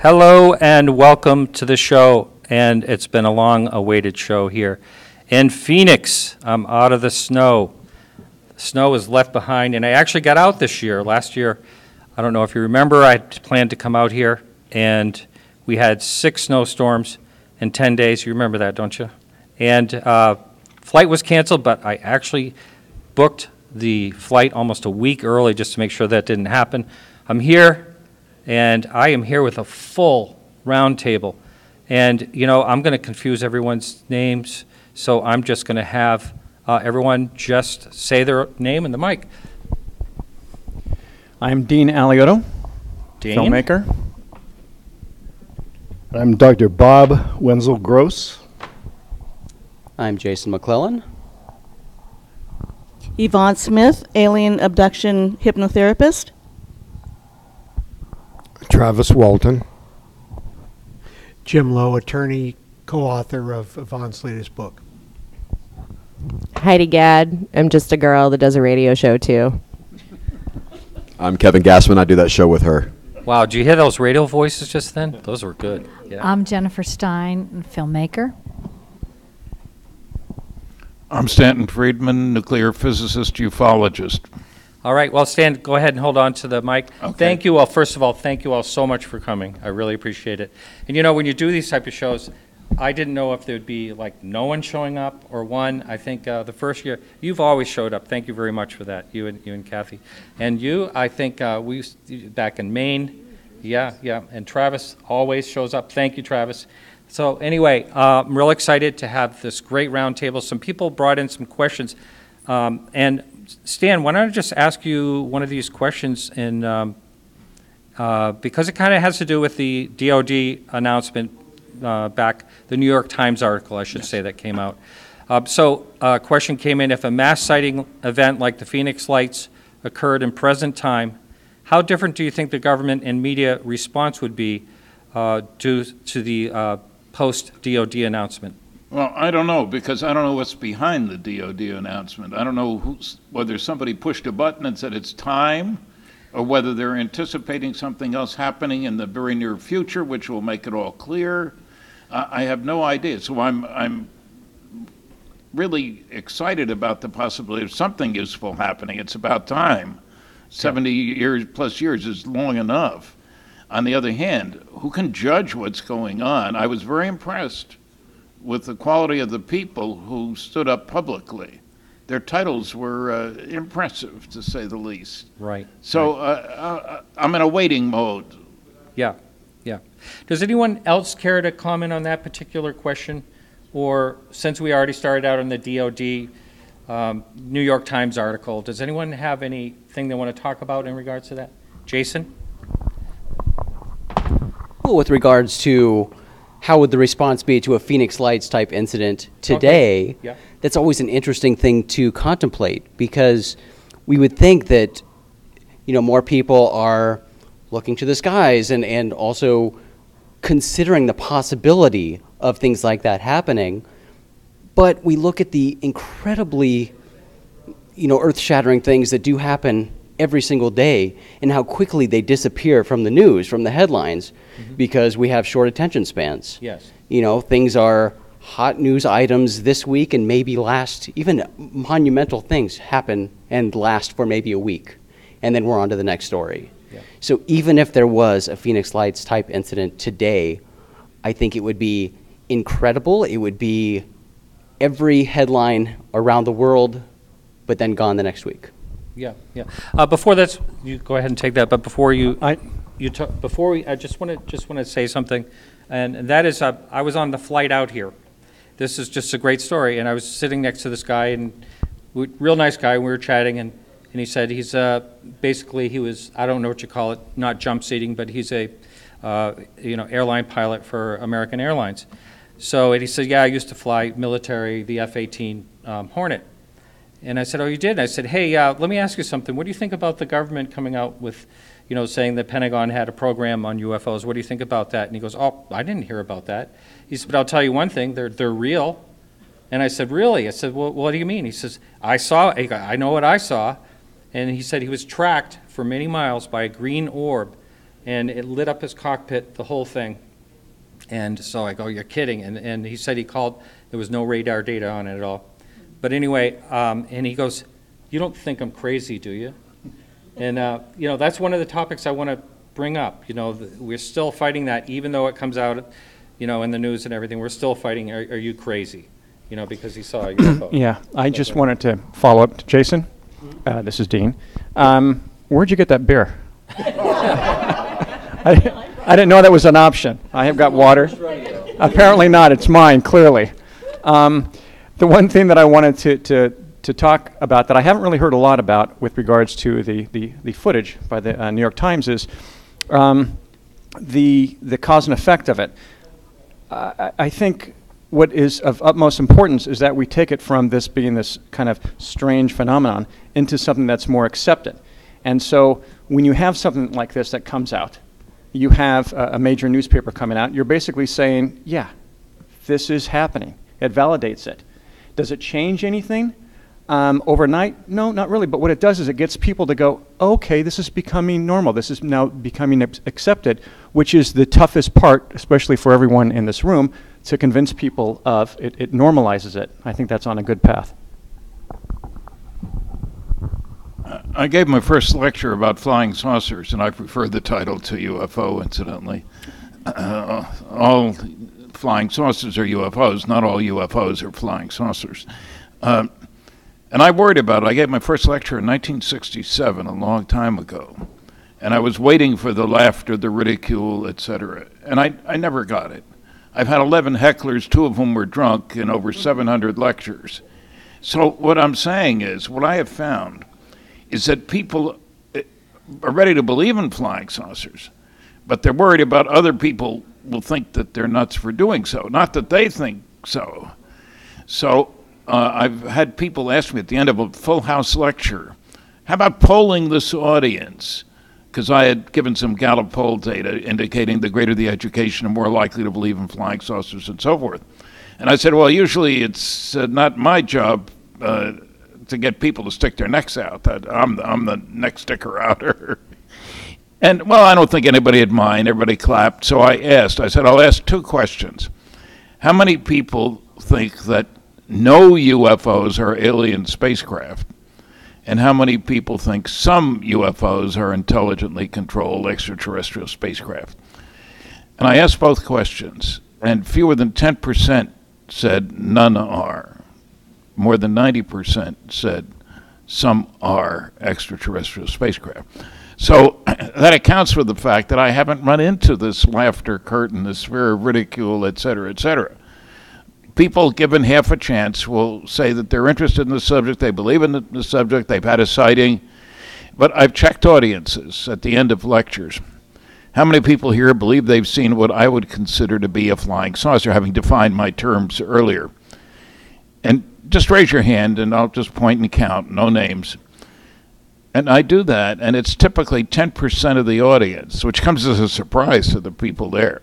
Hello and welcome to the show, and it's been a long-awaited show here in Phoenix. I'm out of the snow. The snow is left behind, and I actually got out this year. Last year, I don't know if you remember, I planned to come out here, and we had 6 snowstorms in 10 days. You remember that, don't you? And flight was canceled, but I actually booked the flight almost a week early just to make sure that didn't happen. I'm here. And I am here with a full roundtable. And, you know, I'm going to confuse everyone's names, so I'm just going to have everyone just say their name in the mic. I'm Dean Aliotto, Dean? filmmaker. I'm Dr. Bob Wenzel-Gross. I'm Jason McClellan. Yvonne Smith, alien abduction hypnotherapist. Travis Walton. Jim Lowe, attorney, co-author of Yvonne's latest book. Heidi Gadd. I'm just a girl that does a radio show too. I'm Kevin Gassman. I do that show with her. Wow, did you hear those radio voices just then? Those were good. Yeah. I'm Jennifer Stein, filmmaker. I'm Stanton Friedman, nuclear physicist, ufologist. All right, well, Stan, go ahead and hold on to the mic. Okay. Thank you all. First of all, thank you all so much for coming. I really appreciate it. And, you know, when you do these type of shows, I didn't know if there would be, like, no one showing up or one. I think the first year, you've always showed up. Thank you very much for that, you and Kathy. And you, I think we back in Maine. Yeah, and Travis always shows up. Thank you, Travis. So anyway, I'm real excited to have this great roundtable. Some people brought in some questions. And Stan, why don't I just ask you one of these questions, because it kind of has to do with the DOD announcement back, the New York Times article, I should say, that came out. So a question came in: if a mass sighting event like the Phoenix Lights occurred in present time, how different do you think the government and media response would be due to the post-DOD announcement? Well, I don't know, because I don't know what's behind the DOD announcement. I don't know whether somebody pushed a button and said it's time, or whether they're anticipating something else happening in the very near future, which will make it all clear. I have no idea. So I'm really excited about the possibility of something useful happening. It's about time. 70 years plus years is long enough. On the other hand, who can judge what's going on? I was very impressed with the quality of the people who stood up publicly. Their titles were impressive, to say the least. Right. So I'm in a waiting mode. Yeah. Does anyone else care to comment on that particular question? Or since we already started out on the DOD New York Times article, does anyone have anything they want to talk about in regards to that? Jason? Well, with regards to how would the response be to a Phoenix Lights type incident today, okay. Yeah. That's always an interesting thing to contemplate, because we would think that, you know, more people are looking to the skies and also considering the possibility of things like that happening. But we look at the incredibly, you know, earth-shattering things that do happen every single day, and how quickly they disappear from the news, from the headlines, because we have short attention spans. Yes. You know, things are hot news items this week and maybe last, even monumental things happen and last for maybe a week, and then we're on to the next story. Yeah. So even if there was a Phoenix Lights type incident today, I think it would be incredible. It would be every headline around the world, but then gone the next week. Yeah. Before that, you go ahead and take that. But before I just want to say something, and that is, I was on the flight out here. This is just a great story, and I was sitting next to this guy, and real nice guy. And we were chatting, and he said he's basically he was, I don't know what you call it, not jump seating, but he's a airline pilot for American Airlines. So and he said, yeah, I used to fly military, the F-18 Hornet. And I said, oh, you did? And I said, hey, let me ask you something. What do you think about the government coming out with, saying the Pentagon had a program on UFOs? What do you think about that? And he goes, oh, I didn't hear about that. He said, but I'll tell you one thing, they're real. And I said, really? I said, well, what do you mean? He says, I know what I saw. And he said he was tracked for many miles by a green orb and it lit up his cockpit, the whole thing. And so I go, you're kidding. And he said he called, there was no radar data on it at all. But anyway, and he goes, you don't think I'm crazy, do you? And, that's one of the topics I want to bring up. We're still fighting that, even though it comes out, in the news and everything. We're still fighting, are you crazy? Because he saw a UFO. Yeah, I just wanted to follow up to Jason. This is Dean. Where'd you get that beer? I didn't know that was an option. I have got water. Apparently not. It's mine, clearly. The one thing that I wanted to talk about that I haven't really heard a lot about with regards to the footage by the New York Times is the cause and effect of it. I think what is of utmost importance is that we take it from this being this kind of strange phenomenon into something that's more accepted. And so when you have something like this that comes out, you have a major newspaper coming out, you're basically saying, yeah, this is happening. It validates it. Does it change anything overnight? No, not really. But what it does is it gets people to go, okay, this is becoming normal. This is now becoming accepted, which is the toughest part, especially for everyone in this room, to convince people of. It normalizes it. I think that's on a good path. I gave my first lecture about flying saucers, and I prefer the title to UFO, incidentally. All flying saucers are UFOs. Not all UFOs are flying saucers. And I worried about it. I gave my first lecture in 1967, a long time ago. And I was waiting for the laughter, the ridicule, etc. And I never got it. I've had 11 hecklers, 2 of whom were drunk, in over 700 lectures. So what I'm saying is, what I have found is that people are ready to believe in flying saucers, but they're worried about other people will think that they're nuts for doing so, not that they think so. So I've had people ask me at the end of a full house lecture, how about polling this audience? Because I had given some Gallup poll data indicating the greater the education, the more likely to believe in flying saucers and so forth. And I said, well, usually it's not my job to get people to stick their necks out. I'm the neck sticker outer. And, well, I don't think anybody would mind. Everybody clapped. So I said, I'll ask 2 questions. How many people think that no UFOs are alien spacecraft? And how many people think some UFOs are intelligently controlled extraterrestrial spacecraft? And I asked both questions, and fewer than 10% said none are. More than 90% said some are extraterrestrial spacecraft. So that accounts for the fact that I haven't run into this laughter curtain, this sphere of ridicule, et cetera, et cetera. People given half a chance will say that they're interested in the subject, they believe in the subject, they've had a sighting. But I've checked audiences at the end of lectures. How many people here believe they've seen what I would consider to be a flying saucer, having defined my terms earlier? And just raise your hand, and I'll just point and count, no names. And I do that, and it's typically 10% of the audience, which comes as a surprise to the people there.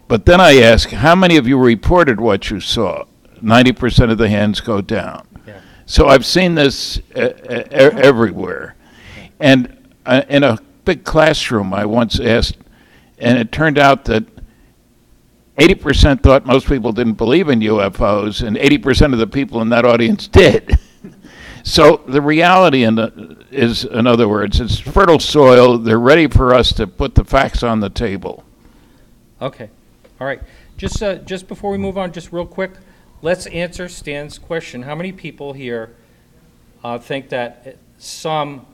But then I ask, how many of you reported what you saw? 90% of the hands go down. Yeah. So I've seen this everywhere. And in a big classroom, I once asked, and it turned out that 80% thought most people didn't believe in UFOs, and 80% of the people in that audience did. So the reality is, in other words, it's fertile soil. They're ready for us to put the facts on the table. Okay. All right. Just before we move on, just real quick, let's answer Stan's question. How many people here think that some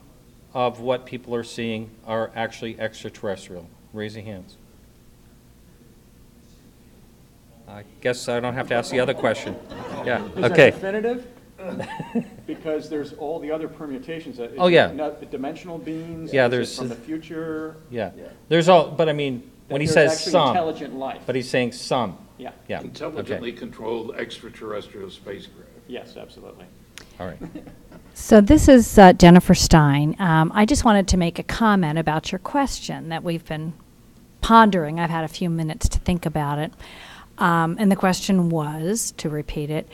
of what people are seeing are actually extraterrestrial? Raise your hands. I guess I don't have to ask the other question. Yeah. Okay. Is that definitive? Because there's all the other permutations. Oh, yeah. Dimensional beings. Yeah, there's from the future. Yeah. There's all, but I mean, when he says some, intelligent life. But he's saying some. Yeah. Yeah. Intelligently controlled extraterrestrial spacecraft. Yes, absolutely. All right. So this is Jennifer Stein. I just wanted to make a comment about your question that we've been pondering. I've had a few minutes to think about it. And the question was, to repeat it,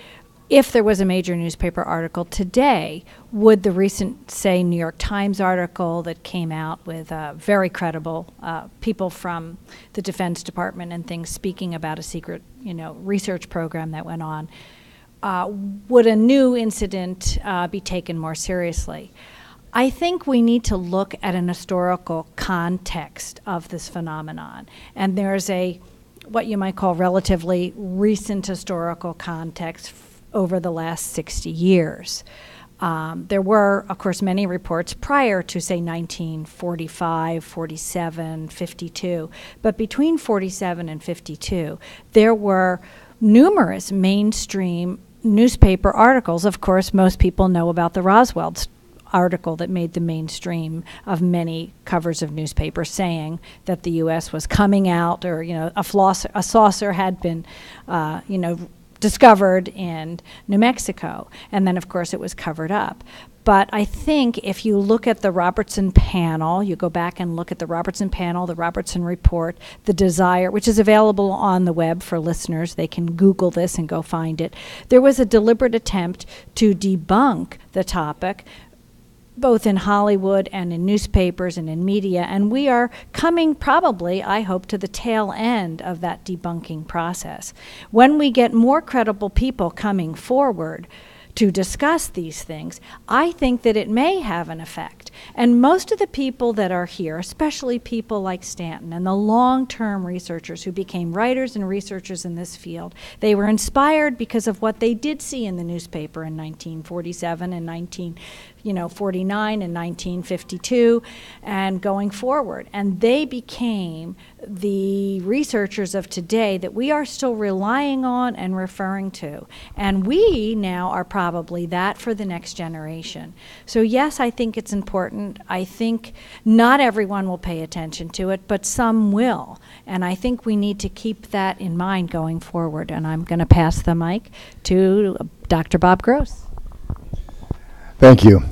if there was a major newspaper article today, would the recent, say, New York Times article that came out with very credible people from the Defense Department and things speaking about a secret, research program that went on, would a new incident be taken more seriously? I think we need to look at an historical context of this phenomenon. And there's what you might call relatively recent historical context over the last 60 years. There were, of course, many reports prior to, say, 1945, 47, 52. But between 47 and 52, there were numerous mainstream newspaper articles. Of course, most people know about the Roswell article that made the mainstream of many covers of newspapers saying that the U.S. was coming out, or a saucer had been discovered in New Mexico, and then of course it was covered up. But I think if you look at the Robertson panel, you go back and look at the Robertson panel, the Robertson report, the desire, which is available on the web for listeners, they can Google this and go find it. There was a deliberate attempt to debunk the topic, both in Hollywood and in newspapers and in media, and we are coming probably, I hope, to the tail end of that debunking process. When we get more credible people coming forward to discuss these things, I think that it may have an effect. And most of the people that are here, especially people like Stanton and the long-term researchers who became writers and researchers in this field, they were inspired because of what they did see in the newspaper in 1947 and 1949 and 1952 and going forward. And they became the researchers of today that we are still relying on and referring to. And we now are probably that for the next generation. So yes, I think it's important. I think not everyone will pay attention to it, but some will. And I think we need to keep that in mind going forward. And I'm going to pass the mic to Dr. Bob Gross. Thank you.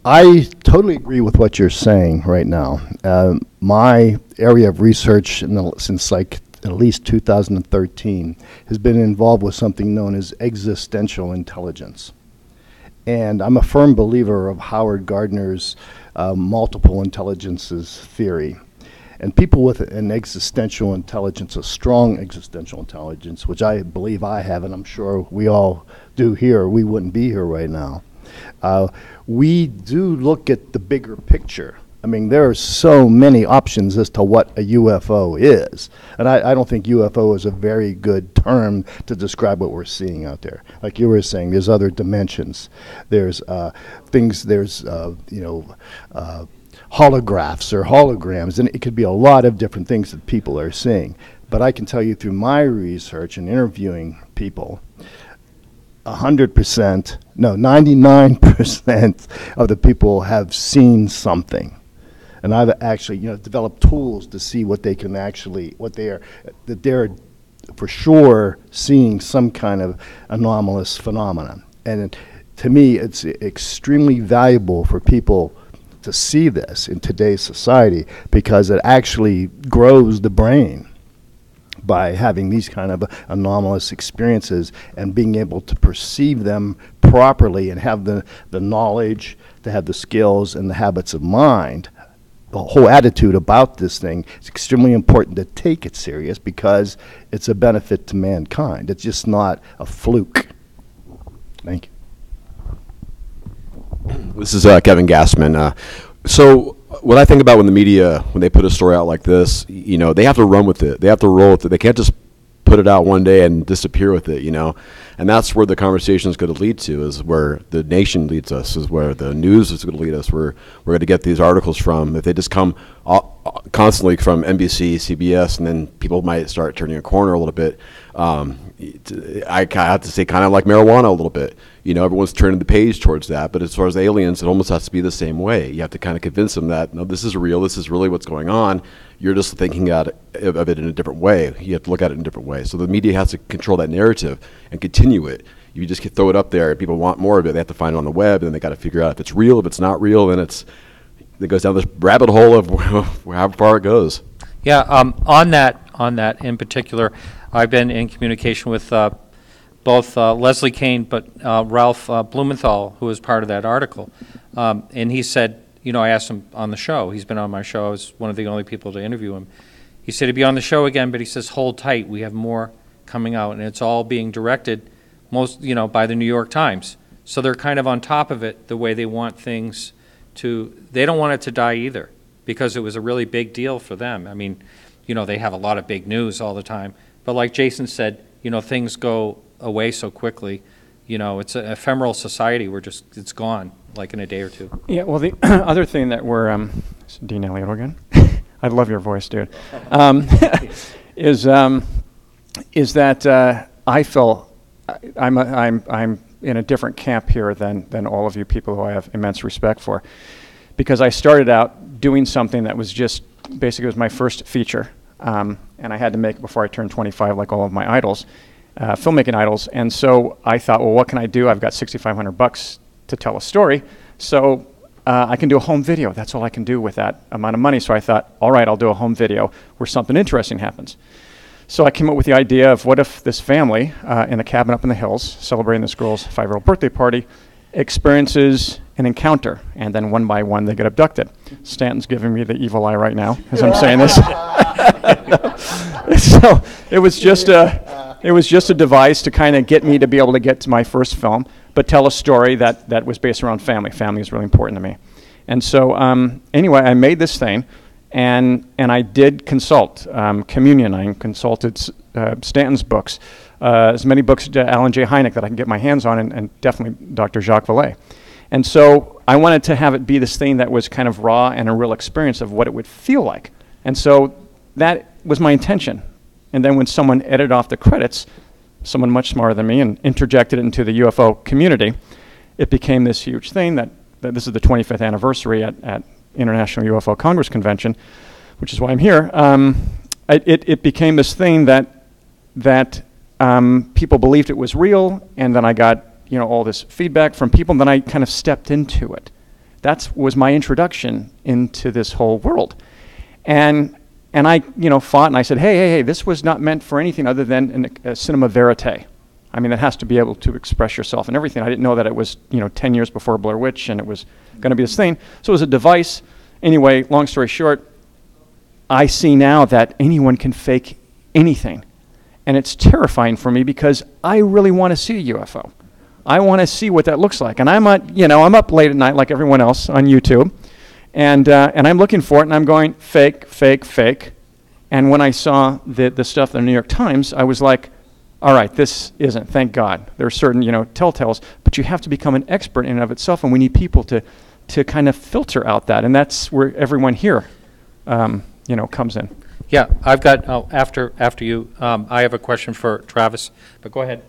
I totally agree with what you're saying right now. My area of research since like at least 2013 has been involved with something known as existential intelligence. And I'm a firm believer of Howard Gardner's multiple intelligences theory. And people with an existential intelligence, a strong existential intelligence, which I believe I have, and I'm sure we all do here, we wouldn't be here right now. We do look at the bigger picture. I mean, there are so many options as to what a UFO is. And I don't think UFO is a very good term to describe what we're seeing out there. Like you were saying, there's other dimensions. There's things, there's, holographs or holograms, and it could be a lot of different things that people are seeing. But I can tell you through my research and interviewing people, 99% of the people have seen something. And I've actually, developed tools to see what they can actually, that they're for sure seeing some kind of anomalous phenomenon. And to me, it's extremely valuable for people to see this in today's society, because it actually grows the brain by having these kind of anomalous experiences and being able to perceive them properly and have the knowledge, to have the skills and the habits of mind. The whole attitude about this thing is extremely important to take it serious, because it's a benefit to mankind. It's just not a fluke. Thank you. This is Kevin Gassman. So what I think about when the media, when they put a story out like this, they have to run with it. They have to roll with it. They can't just put it out one day and disappear with it, And that's where the conversation is going to lead to, is where the nation leads us, is where the news is going to lead us, where we're going to get these articles from. If they just come constantly from NBC, CBS, and then people might start turning a corner a little bit. I have to say, kind of like marijuana a little bit. Everyone's turning the page towards that. But as far as aliens, it almost has to be the same way. You have to kind of convince them that, no, this is real. This is really what's going on. You're just thinking of it in a different way. You have to look at it in a different way. So the media has to control that narrative and continue it. You just throw it up there, and people want more of it. They have to find it on the web, and then they got to figure out if it's real. If it's not real, then it goes down this rabbit hole of how far it goes. Yeah, on that in particular, I've been in communication with both Leslie Kane, but Ralph Blumenthal, who was part of that article. And he said, you know, I asked him on the show. He's been on my show. I was one of the only people to interview him. He said he'd be on the show again, but he says, hold tight. We have more coming out, and it's all being directed by the New York Times. So they're kind of on top of it the way they want things to. They don't want it to die either, because it was a really big deal for them. I mean, they have a lot of big news all the time. But like Jason said, things go away so quickly. It's an ephemeral society. It's gone like in a day or two. Yeah, well, the other thing that we're, Dean Elliott again. I love your voice, dude. Is that I feel I'm in a different camp here than all of you people who I have immense respect for, because I started out doing something that was just basically, it was my first feature, and I had to make it before I turned 25, like all of my idols, filmmaking idols. And so I thought, well, what can I do? I've got $6,500 to tell a story, so I can do a home video. That's all I can do with that amount of money. So I thought, all right, I'll do a home video where something interesting happens. So I came up with the idea of, what if this family in a cabin up in the hills, celebrating this girl's 5-year-old birthday party, experiences an encounter, and then one by one they get abducted. Stanton's giving me the evil eye right now as I'm saying this. So it was just a device to kind of get me to be able to get to my first film, but tell a story that was based around family. Family is really important to me. And so anyway, I made this thing. And I did consult Communion. I consulted Stanton's books, as many books to Alan J. Hynek that I can get my hands on, and definitely Dr. Jacques Vallée. And so I wanted to have it be this thing that was kind of raw and a real experience of what it would feel like. And so that was my intention. And then when someone edited off the credits, someone much smarter than me, and interjected it into the UFO community, it became this huge thing that this is the 25th anniversary at International UFO Congress Convention, which is why I'm here. It became this thing that people believed it was real, and then I got all this feedback from people, and then I kind of stepped into it. That was my introduction into this whole world, and I fought, and I said, hey, this was not meant for anything other than a cinema verite. I mean, it has to be able to express yourself and everything. I didn't know that it was 10 years before Blair Witch, and it was going to be this thing. So it was a device. Anyway, long story short, I see now that anyone can fake anything. And it's terrifying for me, because I really want to see a UFO. I want to see what that looks like. And I'm up late at night like everyone else on YouTube. And I'm looking for it, and I'm going, fake, fake, fake. And when I saw the stuff in the New York Times, I was like, all right, this isn't, thank God. There are certain, telltales, but you have to become an expert in and of itself, and we need people to kind of filter out that, and that's where everyone here, comes in. Yeah, I've got, after you, I have a question for Travis, but go ahead.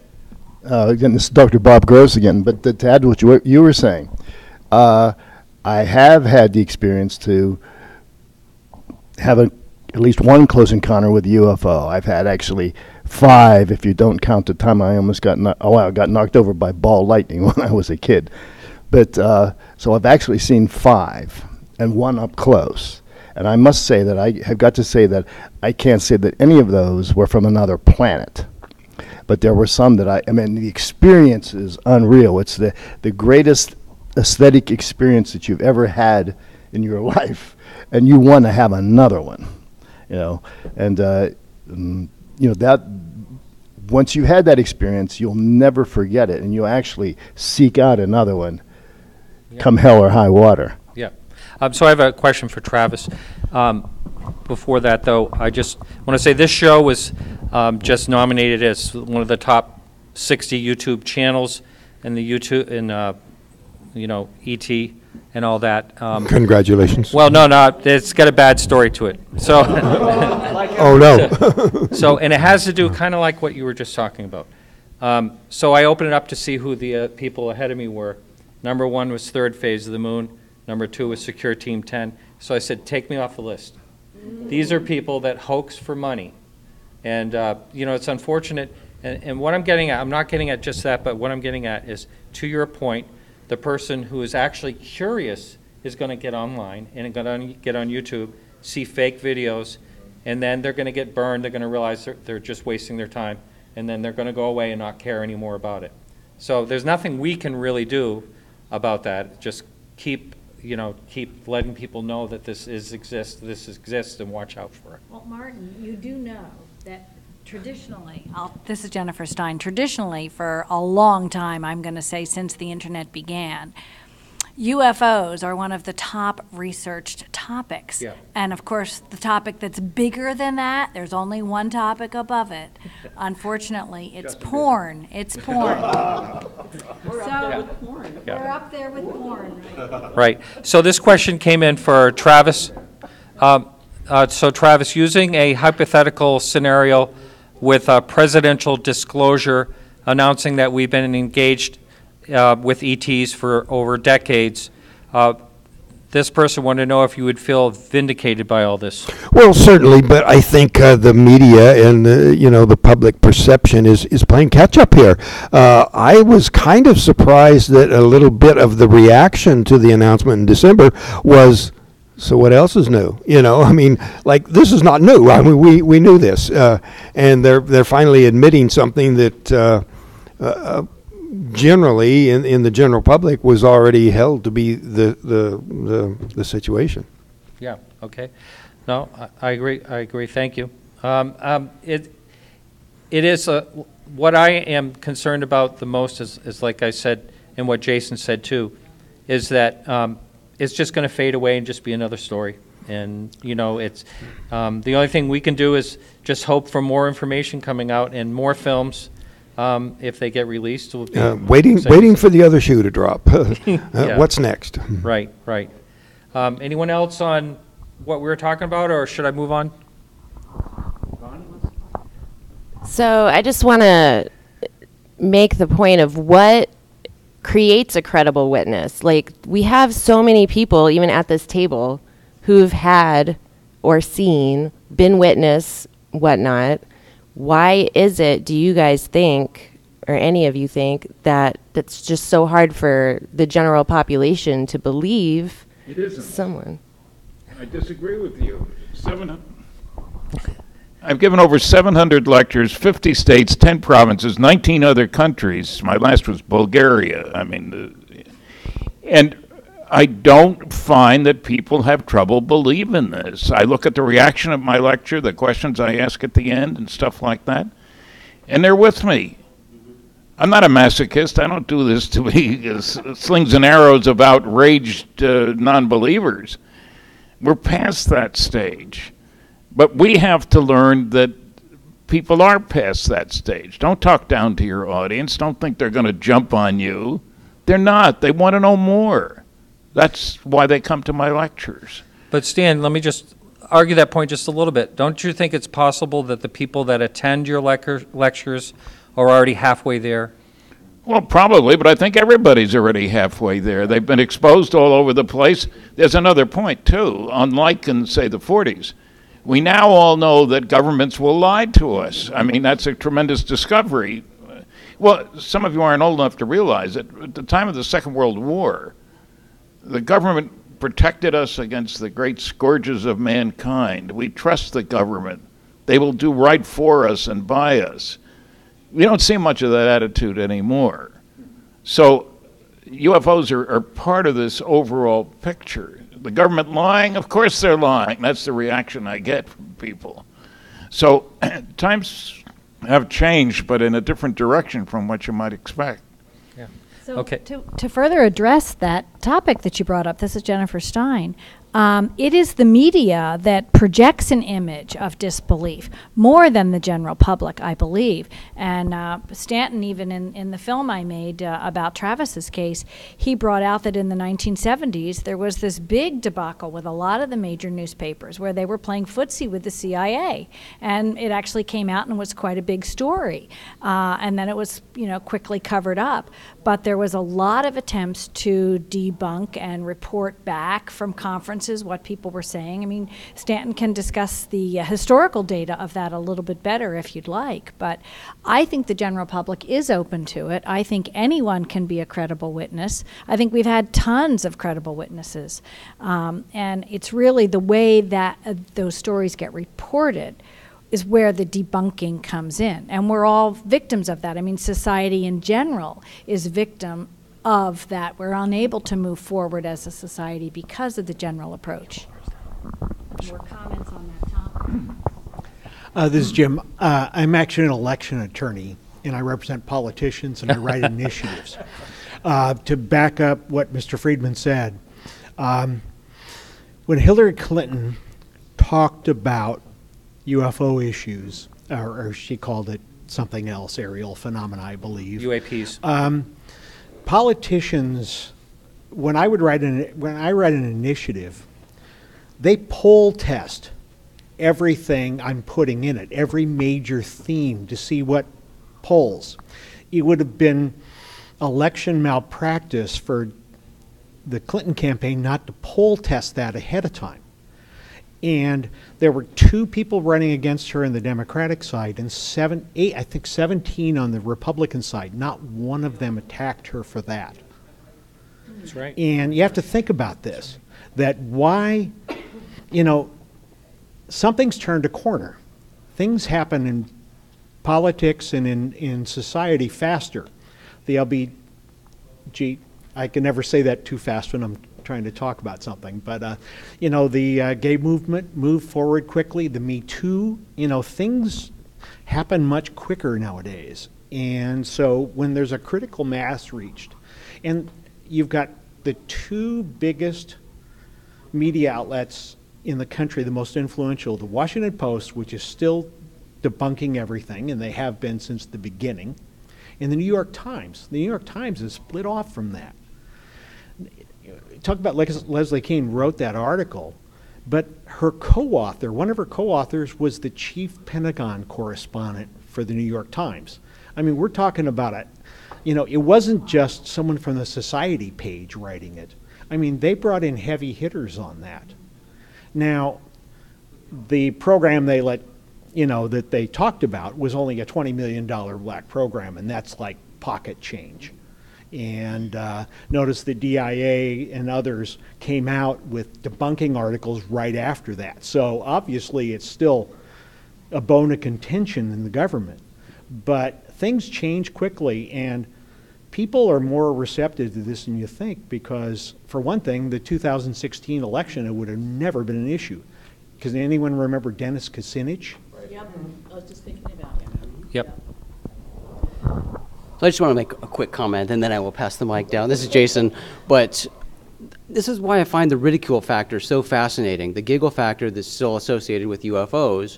Again, this is Dr. Bob Gross again, but to add to what you were saying, I have had the experience to have at least one close encounter with a UFO. I've had actually 5, if you don't count the time I almost got knocked over by ball lightning when I was a kid. But so I've actually seen 5, and 1 up close. And I must say that I have got to say that I can't say that any of those were from another planet. But there were some that I mean, the experience is unreal. It's the greatest aesthetic experience that you've ever had in your life, and you want to have another one, And that once you had that experience, you'll never forget it, and you'll actually seek out another one, come hell or high water. Yeah. So I have a question for Travis. Before that, though, I just want to say this show was just nominated as one of the top 60 YouTube channels in the YouTube, ET and all that. Congratulations. Well, no, it's got a bad story to it. So. Oh, no. So, and it has to do kind of like what you were just talking about. So I opened it up to see who the people ahead of me were. Number 1 was Third Phase of the Moon. Number 2 was Secure Team 10. So I said, take me off the list. These are people that hoax for money. And, it's unfortunate. And what I'm getting at, I'm not getting at just that, but what I'm getting at is, to your point, the person who is actually curious is going to get online and going to get on YouTube, see fake videos, and then they're going to get burned. They're going to realize they're just wasting their time, and then they're going to go away and not care anymore about it. So there's nothing we can really do about that. Just keep letting people know that this exists, and watch out for it. Well, Martin, you do know that traditionally, this is Jennifer Stein, traditionally for a long time, I'm going to say since the internet began, UFOs are one of the top researched topics. Yeah. And of course, the topic that's bigger than that, there's only one topic above it. Unfortunately, it's porn. It's porn. We're up there with porn. Yeah. We're up there with porn. Right. So this question came in for Travis. So Travis, using a hypothetical scenario with a presidential disclosure announcing that we've been engaged with ETs for over decades, this person wanted to know if you would feel vindicated by all this. Well, certainly, but I think the media and the public perception is playing catch up here. I was kind of surprised that a little bit of the reaction to the announcement in December was, so what else is new? I mean, like, this is not new. I mean, we knew this, and they're finally admitting something that generally in the general public was already held to be the situation. Yeah. Okay. No, I agree. Thank you. It is what I am concerned about the most is like I said, and what Jason said too, is that it's just going to fade away and just be another story. And it's the only thing we can do is just hope for more information coming out and more films. If they get released, will be waiting for the other shoe to drop. Yeah. What's next? Right. Anyone else on what we were talking about, or should I move on? So I just want to make the point of what creates a credible witness. Like, we have so many people, even at this table, who've had or seen, been witness, whatnot. Why is it, do you guys think, or any of you think, that that's just so hard for the general population to believe It isn't. someone? I disagree with you. I've given over 700 lectures, 50 states, 10 provinces, 19 other countries. My last was Bulgaria. I mean, and I don't find that people have trouble believing this. I look at the reaction of my lecture, the questions I ask at the end and stuff like that, and they're with me. I'm not a masochist. I don't do this to be slings and arrows of outraged non-believers. We're past that stage. But we have to learn that people are past that stage. Don't talk down to your audience. Don't think they're going to jump on you. They're not. They want to know more. That's why they come to my lectures. But Stan, let me just argue that point just a little bit. Don't you think it's possible that the people that attend your lectures are already halfway there? Well, probably, but I think everybody's already halfway there. They've been exposed all over the place. There's another point, too. Unlike in, say, the 40s, we now all know that governments will lie to us. I mean, that's a tremendous discovery. Well, some of you aren't old enough to realize that at the time of the Second World War, the government protected us against the great scourges of mankind. We trust the government. They will do right for us and by us. We don't see much of that attitude anymore. So UFOs are part of this overall picture. The government lying? Of course they're lying. That's the reaction I get from people. So times have changed, but in a different direction from what you might expect. Yeah. So Okay. to further address that topic that you brought up, this is Jennifer Stein. It is the media that projects an image of disbelief more than the general public, I believe. And Stanton, even in the film I made about Travis's case, he brought out that in the 1970s there was this big debacle with a lot of the major newspapers where they were playing footsie with the CIA, and it actually came out and was quite a big story. And then it was, quickly covered up. But there was a lot of attempts to debunk and report back from conferences what people were saying. I mean, Stanton can discuss the historical data of that a little bit better if you'd like, but I think the general public is open to it. I think anyone can be a credible witness. I think we've had tons of credible witnesses, and it's really the way that those stories get reported is where the debunking comes in. And we're all victims of that. I mean, society in general is victim of that. We're unable to move forward as a society because of the general approach. More comments on that topic? This is Jim. I'm actually an election attorney, and I represent politicians, and I write initiatives. To back up what Mr. Friedman said, when Hillary Clinton talked about UFO issues, or she called it something else, aerial phenomena, I believe. UAPs. Politicians, when I write an initiative, they poll test everything I'm putting in it, every major theme, to see what polls. It would have been election malpractice for the Clinton campaign not to poll test that ahead of time. And there were 2 people running against her on the Democratic side and 17 on the Republican side. Not one of them attacked her for that. That's right. And you have to think about this, that why, something's turned a corner. Things happen in politics and in society faster. I can never say that too fast when I'm trying to talk about something, but the gay movement moved forward quickly. The Me Too, things happen much quicker nowadays. And so when there's a critical mass reached, and you've got the 2 biggest media outlets in the country, the most influential, the Washington Post, which is still debunking everything, and they have been since the beginning, and the New York Times. The New York Times is split off from that. Talk about Leslie Kean wrote that article, but her co-author, one of her co-authors, was the chief Pentagon correspondent for the New York Times. I mean, we're talking about it. It wasn't just someone from the society page writing it. I mean, they brought in heavy hitters on that. Now, the program that they talked about was only a $20 million black program, and that's like pocket change. And notice the DIA and others came out with debunking articles right after that. So obviously it's still a bone of contention in the government. But things change quickly, and people are more receptive to this than you think, because for one thing, the 2016 election, it would have never been an issue. Because anyone remember Dennis Kucinich? Yep, I was just thinking about it. Yep. So I just want to make a quick comment, and then I will pass the mic down. This is Jason, but this is why I find the ridicule factor so fascinating, the giggle factor that's still associated with UFOs,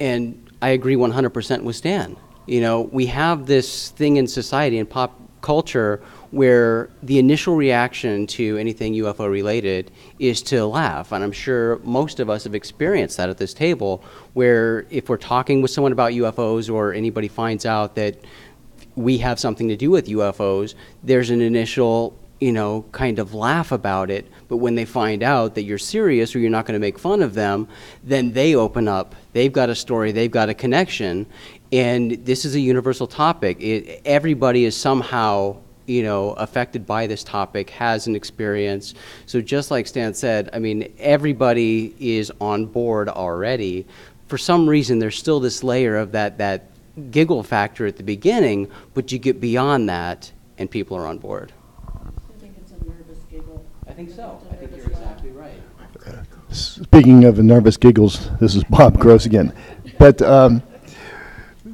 and I agree 100% with Stan. We have this thing in society and pop culture where the initial reaction to anything UFO related is to laugh. And I'm sure most of us have experienced that at this table, where if we're talking with someone about UFOs or anybody finds out that we have something to do with UFOs, there's an initial, kind of laugh about it. But when they find out that you're serious or you're not going to make fun of them, then they open up. They've got a story, they've got a connection. And this is a universal topic. Everybody is somehow, affected by this topic, has an experience. So just like Stan said, I mean, everybody is on board already. For some reason, there's still this layer of that giggle factor at the beginning, but you get beyond that and people are on board. I think it's a nervous giggle. I think so. I think you're exactly right. Speaking of nervous giggles, this is Bob Gross again. But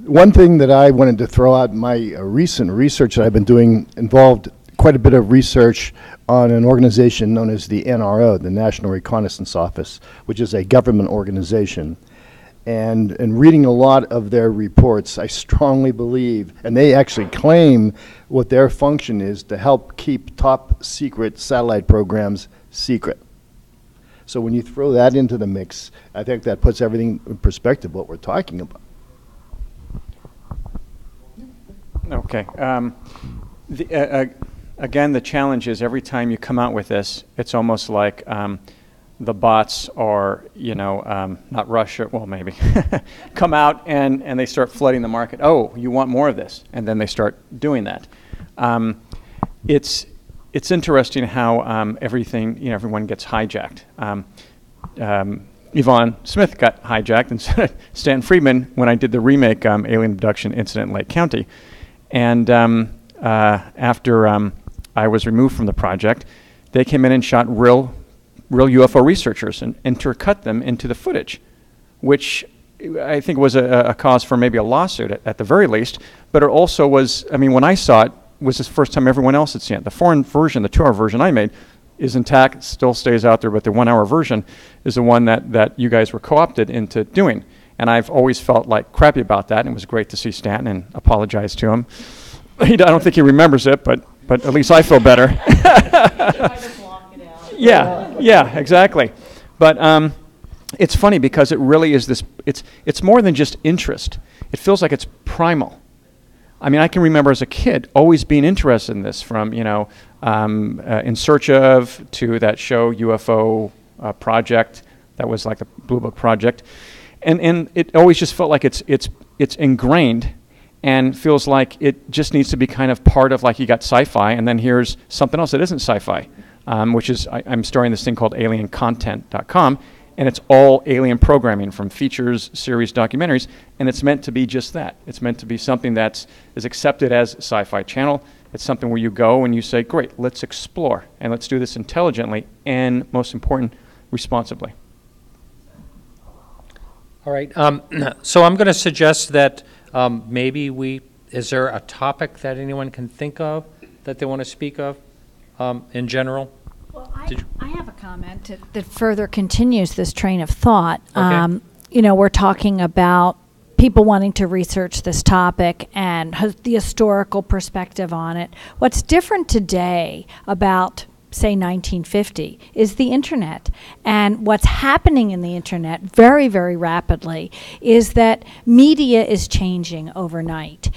one thing that I wanted to throw out, my recent research that I've been doing involved quite a bit of research on an organization known as the NRO, the National Reconnaissance Office, which is a government organization. And in reading a lot of their reports, I strongly believe, and they actually claim what their function is, to help keep top secret satellite programs secret. So when you throw that into the mix, I think that puts everything in perspective, what we're talking about. Okay. Again, the challenge is every time you come out with this, it's almost like the bots are, not Russia, well, maybe, come out and they start flooding the market. Oh, you want more of this? And then they start doing that. It's interesting how everything, everyone gets hijacked. Yvonne Smith got hijacked instead of Stanton Friedman when I did the remake Alien Abduction Incident in Lake County. And after I was removed from the project, they came in and shot real UFO researchers and intercut them into the footage, which I think was a cause for maybe a lawsuit at the very least. But it also was, I mean, when I saw it, was the first time everyone else had seen it. The foreign version, the 2-hour version I made, is intact, still stays out there, but the 1-hour version is the one that you guys were co-opted into doing. And I've always felt like crappy about that, and it was great to see Stanton and apologize to him. I don't think he remembers it, but at least I feel better. Yeah, exactly. But it's funny because it really is this, it's more than just interest. It feels like it's primal. I mean, I can remember as a kid always being interested in this, from, In Search Of, to that show UFO Project, that was like the Blue Book Project. And it always just felt like it's ingrained, and feels like it just needs to be kind of part of, like, you got sci-fi, and then here's something else that isn't sci-fi, which is, I'm starting this thing called aliencontent.com, and it's all alien programming, from features, series, documentaries, and it's meant to be just that. It's meant to be something that is accepted as a sci-fi channel. It's something where you go and you say, great, let's explore, and let's do this intelligently, and most important, responsibly. All right, so I'm going to suggest that maybe is there a topic that anyone can think of that they want to speak of in general? Well, I have a comment that further continues this train of thought. Okay. We're talking about people wanting to research this topic and the historical perspective on it. What's different today about, say, 1950 is the internet. And what's happening in the internet very, very rapidly is that media is changing overnight.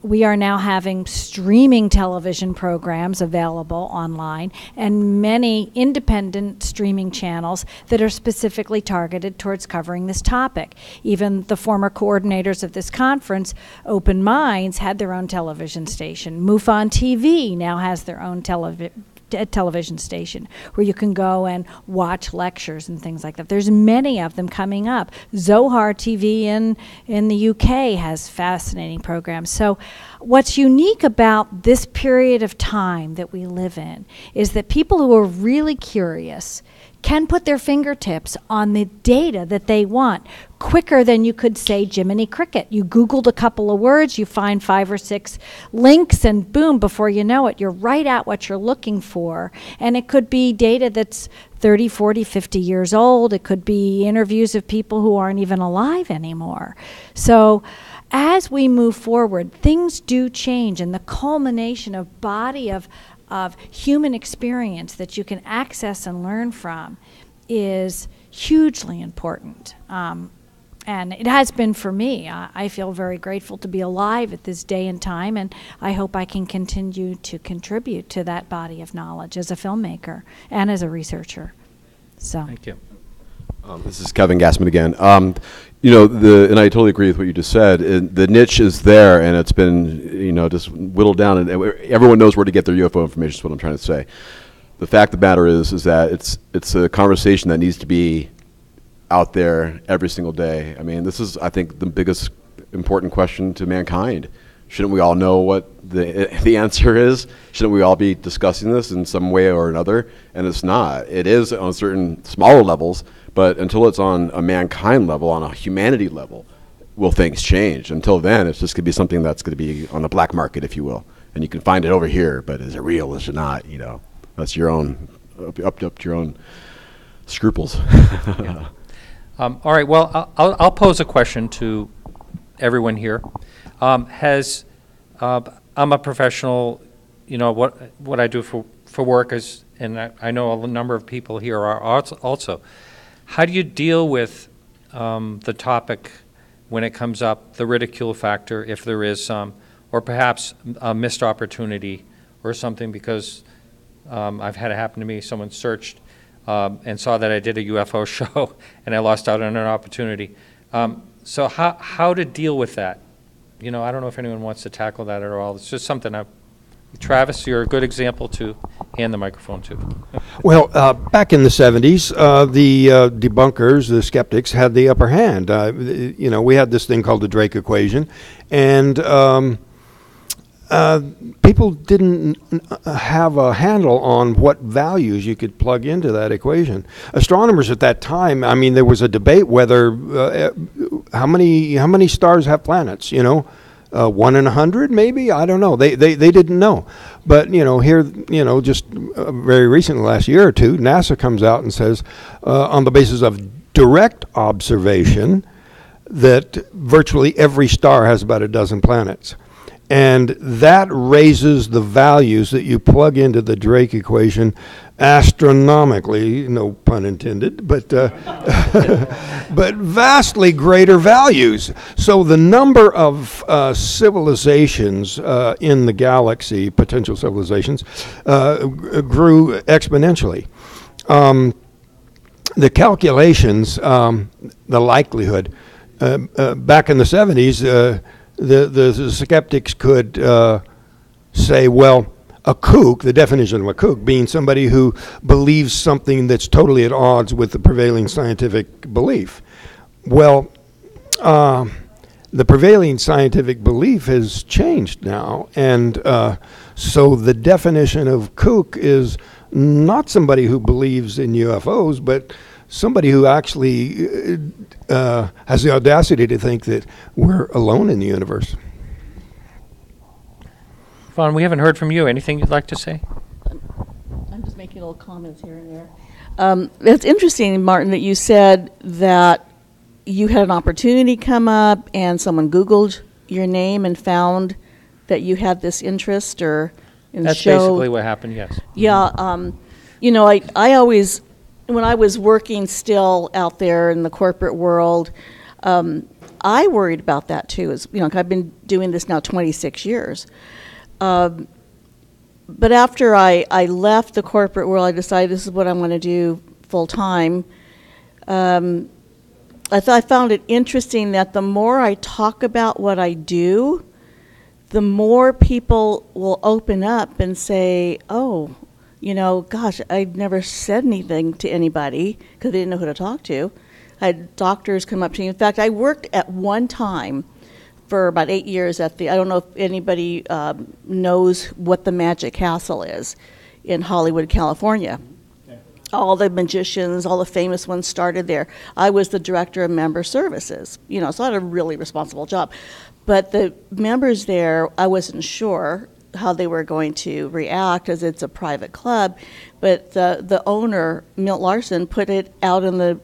We are now having streaming television programs available online, and many independent streaming channels that are specifically targeted towards covering this topic. Even the former coordinators of this conference, Open Minds, had their own television station. MUFON TV now has their own television station where you can go and watch lectures and things like that. There's many of them coming up. Zohar TV in the UK has fascinating programs. So what's unique about this period of time that we live in is that people who are really curious can put their fingertips on the data that they want quicker than you could say Jiminy Cricket. You Googled a couple of words, you find 5 or 6 links, and boom, before you know it, you're right at what you're looking for. And it could be data that's 30, 40, 50 years old. It could be interviews of people who aren't even alive anymore. So as we move forward, things do change, and the culmination of body of human experience that you can access and learn from is hugely important. And it has been for me. I feel very grateful to be alive at this day and time, and I hope I can continue to contribute to that body of knowledge as a filmmaker and as a researcher. So. Thank you. This is Kevin Gassman again. And I totally agree with what you just said. The niche is there, and it's been, just whittled down, and everyone knows where to get their UFO information. Is what I'm trying to say. The fact of the matter is that it's a conversation that needs to be out there every single day. I mean, this is, I think, the biggest important question to mankind. Shouldn't we all know what the answer is? Shouldn't we all be discussing this in some way or another? And it's not. It is on certain smaller levels, but until it's on a mankind level, on a humanity level, will things change? Until then, it's just going to be something that's going to be on the black market, if you will. And you can find it over here, but is it real? Is it not? That's your own, up to your own scruples. Yeah. All right, well, I'll pose a question to everyone here. I'm a professional, what I do for work is, and I know a number of people here are also. How do you deal with the topic when it comes up, the ridicule factor, if there is some, or perhaps a missed opportunity or something, because I've had it happen to me, someone searched and saw that I did a UFO show and I lost out on an opportunity. So how to deal with that? I don't know if anyone wants to tackle that at all. It's just something Travis, you're a good example to hand the microphone to. Well, back in the 70s, the debunkers, the skeptics, had the upper hand. We had this thing called the Drake equation, and people didn't have a handle on what values you could plug into that equation. Astronomers at that time, there was a debate whether how many stars have planets. 1 in 100, maybe? I don't know. They didn't know. But, here, just very recently, last year or two, NASA comes out and says, on the basis of direct observation, that virtually every star has about a dozen planets. And that raises the values that you plug into the Drake equation astronomically, no pun intended, but but vastly greater values. So the number of civilizations in the galaxy, potential civilizations, grew exponentially. The calculations, the likelihood, back in the 70s, the skeptics could say, well, a kook, the definition of a kook, being somebody who believes something that's totally at odds with the prevailing scientific belief. Well, the prevailing scientific belief has changed now, and so the definition of kook is not somebody who believes in UFOs, but somebody who actually has the audacity to think that we're alone in the universe. Vaughn, we haven't heard from you. Anything you'd like to say? I'm just making little comments here and there. It's interesting, Martin, that you said that you had an opportunity come up and someone Googled your name and found that you had this interest or in the show. That's basically what happened, yes. Yeah. I always, when I was working still out there in the corporate world, I worried about that too. I've been doing this now 26 years. But after I left the corporate world, I decided this is what I'm going to do full time. I found it interesting that the more I talk about what I do, the more people will open up and say, oh, gosh, I've never said anything to anybody because they didn't know who to talk to. I had doctors come up to me. In fact, I worked at one time for about 8 years I don't know if anybody knows what the Magic Castle is in Hollywood, California. Okay. All the magicians, all the famous ones started there. I was the director of member services, so I had a really responsible job. But the members there, I wasn't sure how they were going to react as it's a private club. But the owner, Milt Larson, put it out in the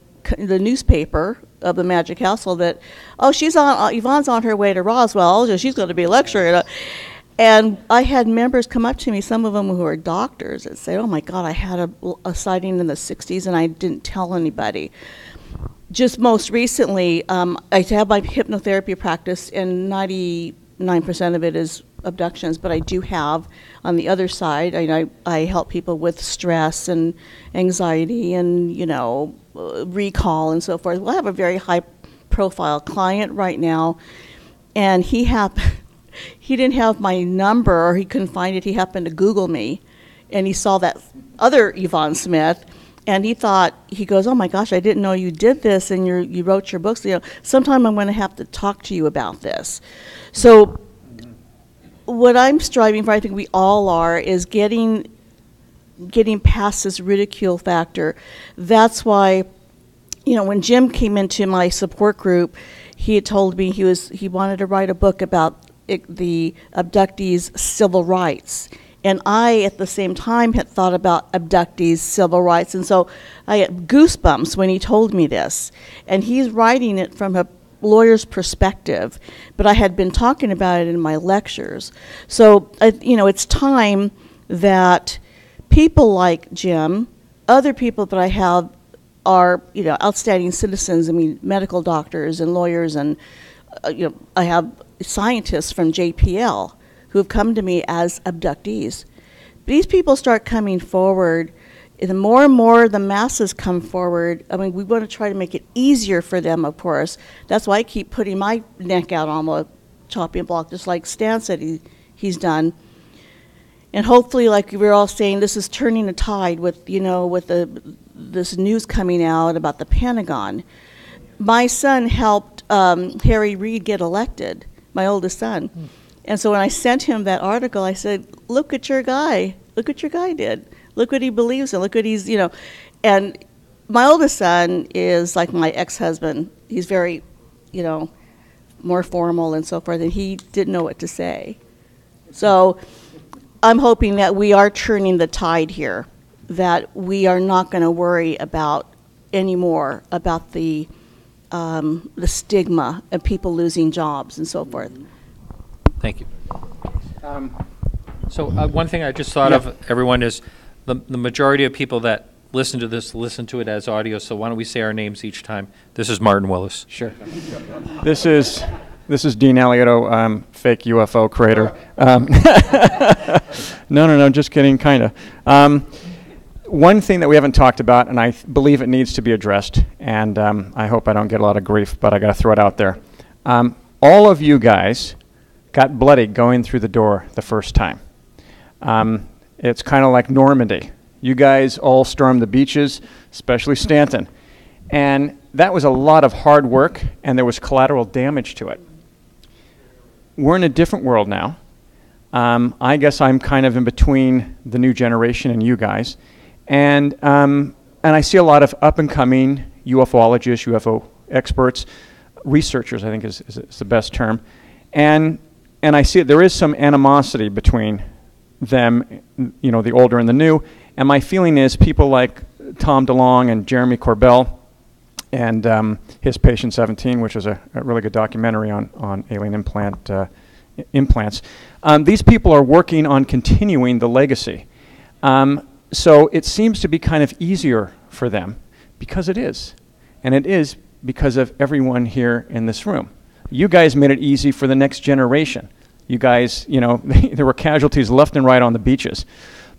newspaper of the Magic Castle that, Yvonne's on her way to Roswell, she's going to be lecturing. And I had members come up to me, some of them who are doctors, and say, oh my God, I had a sighting in the 60s and I didn't tell anybody. Just most recently, I have my hypnotherapy practice, and 99% of it is abductions, but I do have, on the other side, I help people with stress and anxiety and, recall and so forth. Well, I have a very high-profile client right now, and he didn't have my number, or he couldn't find it. He happened to Google me, and he saw that other Yvonne Smith, and he goes, oh my gosh, I didn't know you did this, and you wrote your books. Sometime I'm going to have to talk to you about this. So what I'm striving for, I think we all are, is getting past this ridicule factor. That's why, when Jim came into my support group, he had told me he wanted to write a book about the abductees' civil rights. And I, at the same time, had thought about abductees' civil rights. And so I had goosebumps when he told me this. And he's writing it from a lawyer's perspective, but I had been talking about it in my lectures. So, it's time that people like Jim, other people that I have are, outstanding citizens, medical doctors and lawyers, and, I have scientists from JPL who have come to me as abductees. These people start coming forward. The more and more the masses come forward, we want to try to make it easier for them, of course. That's why I keep putting my neck out on the chopping block, just like Stan said he's done. And hopefully, like we were all saying, this is turning the tide with, with this news coming out about the Pentagon. My son helped Harry Reid get elected, my oldest son. And so when I sent him that article, I said, look at your guy. Look what your guy did. Look what he believes in. Look what he's, And my oldest son is like my ex-husband. He's very, more formal and so forth, and he didn't know what to say. So I'm hoping that we are turning the tide here, that we are not going to worry about anymore about the stigma of people losing jobs and so forth. Thank you. So one thing I just thought of, everyone, is the majority of people that listen to this listen to it as audio, so why don't we say our names each time? This is Martin Willis. Sure. This is Dean Alioto, fake UFO creator. No, just kidding, kind of. One thing that we haven't talked about, and I believe it needs to be addressed, and I hope I don't get a lot of grief, but I got to throw it out there. All of you guys got bloody going through the door the first time. It's kind of like Normandy. You guys all stormed the beaches, especially Stanton. And that was a lot of hard work, and there was collateral damage to it. We're in a different world now. I guess I'm kind of in between the new generation and you guys. And I see a lot of up-and-coming UFOologists, UFO experts, researchers, I think is the best term. And I see there is some animosity between them, the older and the new. And my feeling is people like Tom DeLonge and Jeremy Corbell and his Patient 17, which is a really good documentary on alien implants. These people are working on continuing the legacy. So it seems to be kind of easier for them because it is. And it is because of everyone here in this room. You guys made it easy for the next generation. You guys, there were casualties left and right on the beaches.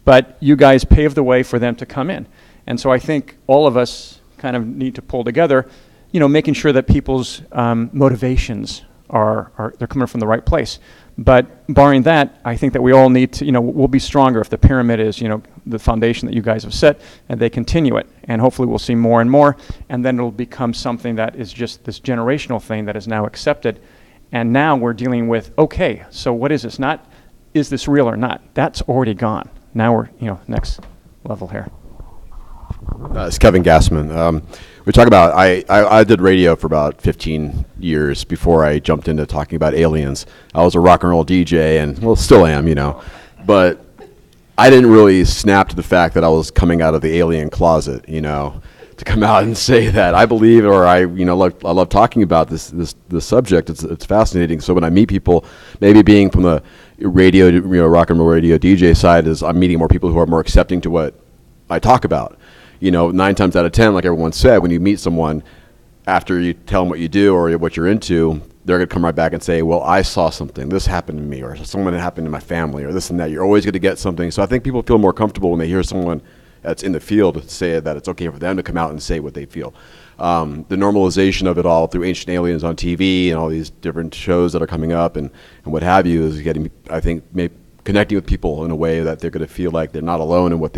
But you guys paved the way for them to come in. And so I think all of us kind of need to pull together, making sure that people's motivations they're coming from the right place. But barring that, I think that we all need to, we'll be stronger if the pyramid is, the foundation that you guys have set, and they continue it. And hopefully we'll see more and more, and then it'll become something that is just this generational thing that is now accepted. And now we're dealing with, okay, so what is this? Not, is this real or not? That's already gone. Now we're, next level here. It's Kevin Gassman. We talk about, I did radio for about 15 years before I jumped into talking about aliens. I was a rock and roll DJ, and, well, still am, But I didn't really snap to the fact that I was coming out of the alien closet, to come out and say that I believe, or I love talking about this subject. It's fascinating. So when I meet people, maybe being from the radio, rock and roll radio DJ side, is I'm meeting more people who are more accepting to what I talk about. 9 times out of 10, like everyone said, when you meet someone, after you tell them what you do or what you're into, they're going to come right back and say, well, I saw something. This happened to me, or something that happened to my family, or this and that. You're always going to get something. So I think people feel more comfortable when they hear someone that's in the field to say that it's okay for them to come out and say what they feel. The normalization of it all through Ancient Aliens on TV and all these different shows that are coming up and what have you is getting, I think, connecting with people in a way that they're going to feel like they're not alone in what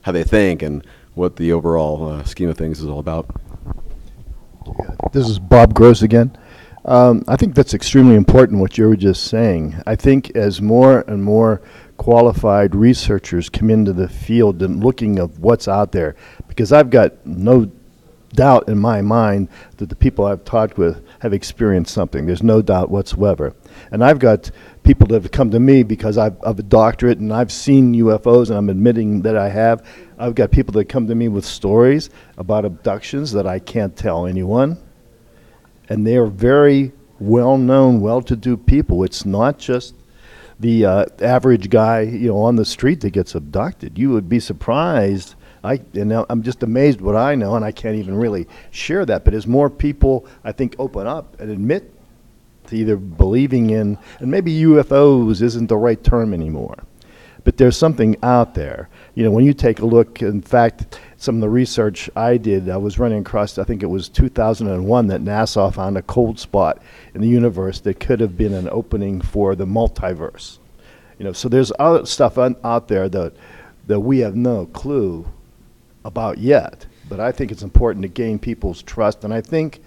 how they think and what the overall scheme of things is all about. This is Bob Gross again. I think that's extremely important what you were just saying. I think as more and more qualified researchers come into the field and looking of what's out there, because I've got no doubt in my mind that the people I've talked with have experienced something. There's no doubt whatsoever. And I've got people that have come to me because I've a doctorate and I've seen UFOs, and I'm admitting that I have. I've got people that come to me with stories about abductions that I can't tell anyone. And they are very well-known, well-to-do people. It's not just the average guy, on the street that gets abducted. You would be surprised. I'm just amazed what I know, and I can't even really share that. But as more people, I think, open up and admit to either believing in, and maybe UFOs isn't the right term anymore, but there's something out there. When you take a look, in fact, some of the research I did, I was running across, I think it was 2001, that NASA found a cold spot in the universe that could have been an opening for the multiverse. So there's other stuff out there that we have no clue about yet. But I think it's important to gain people's trust, and I think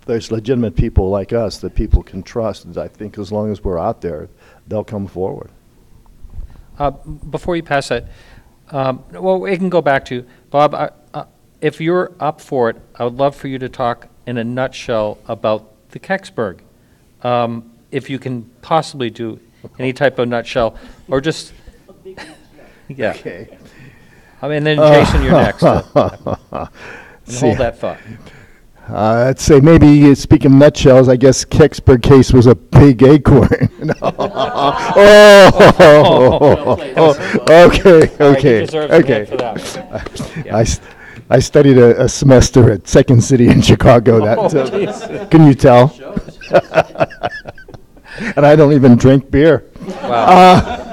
there's legitimate people like us that people can trust. And I think as long as we're out there, they'll come forward. Before you pass that, well, we can go back to, Bob, if you're up for it, I would love for you to talk in a nutshell about the Kecksburg. If you can possibly do any type of nutshell, or just, yeah. Okay. I mean, then Jason, you're next. Hold that thought. I'd say maybe speaking in nutshells, I guess Kecksburg case was a big acorn. Okay. I studied a semester at Second City in Chicago. Can you tell? And I don't even drink beer. Wow.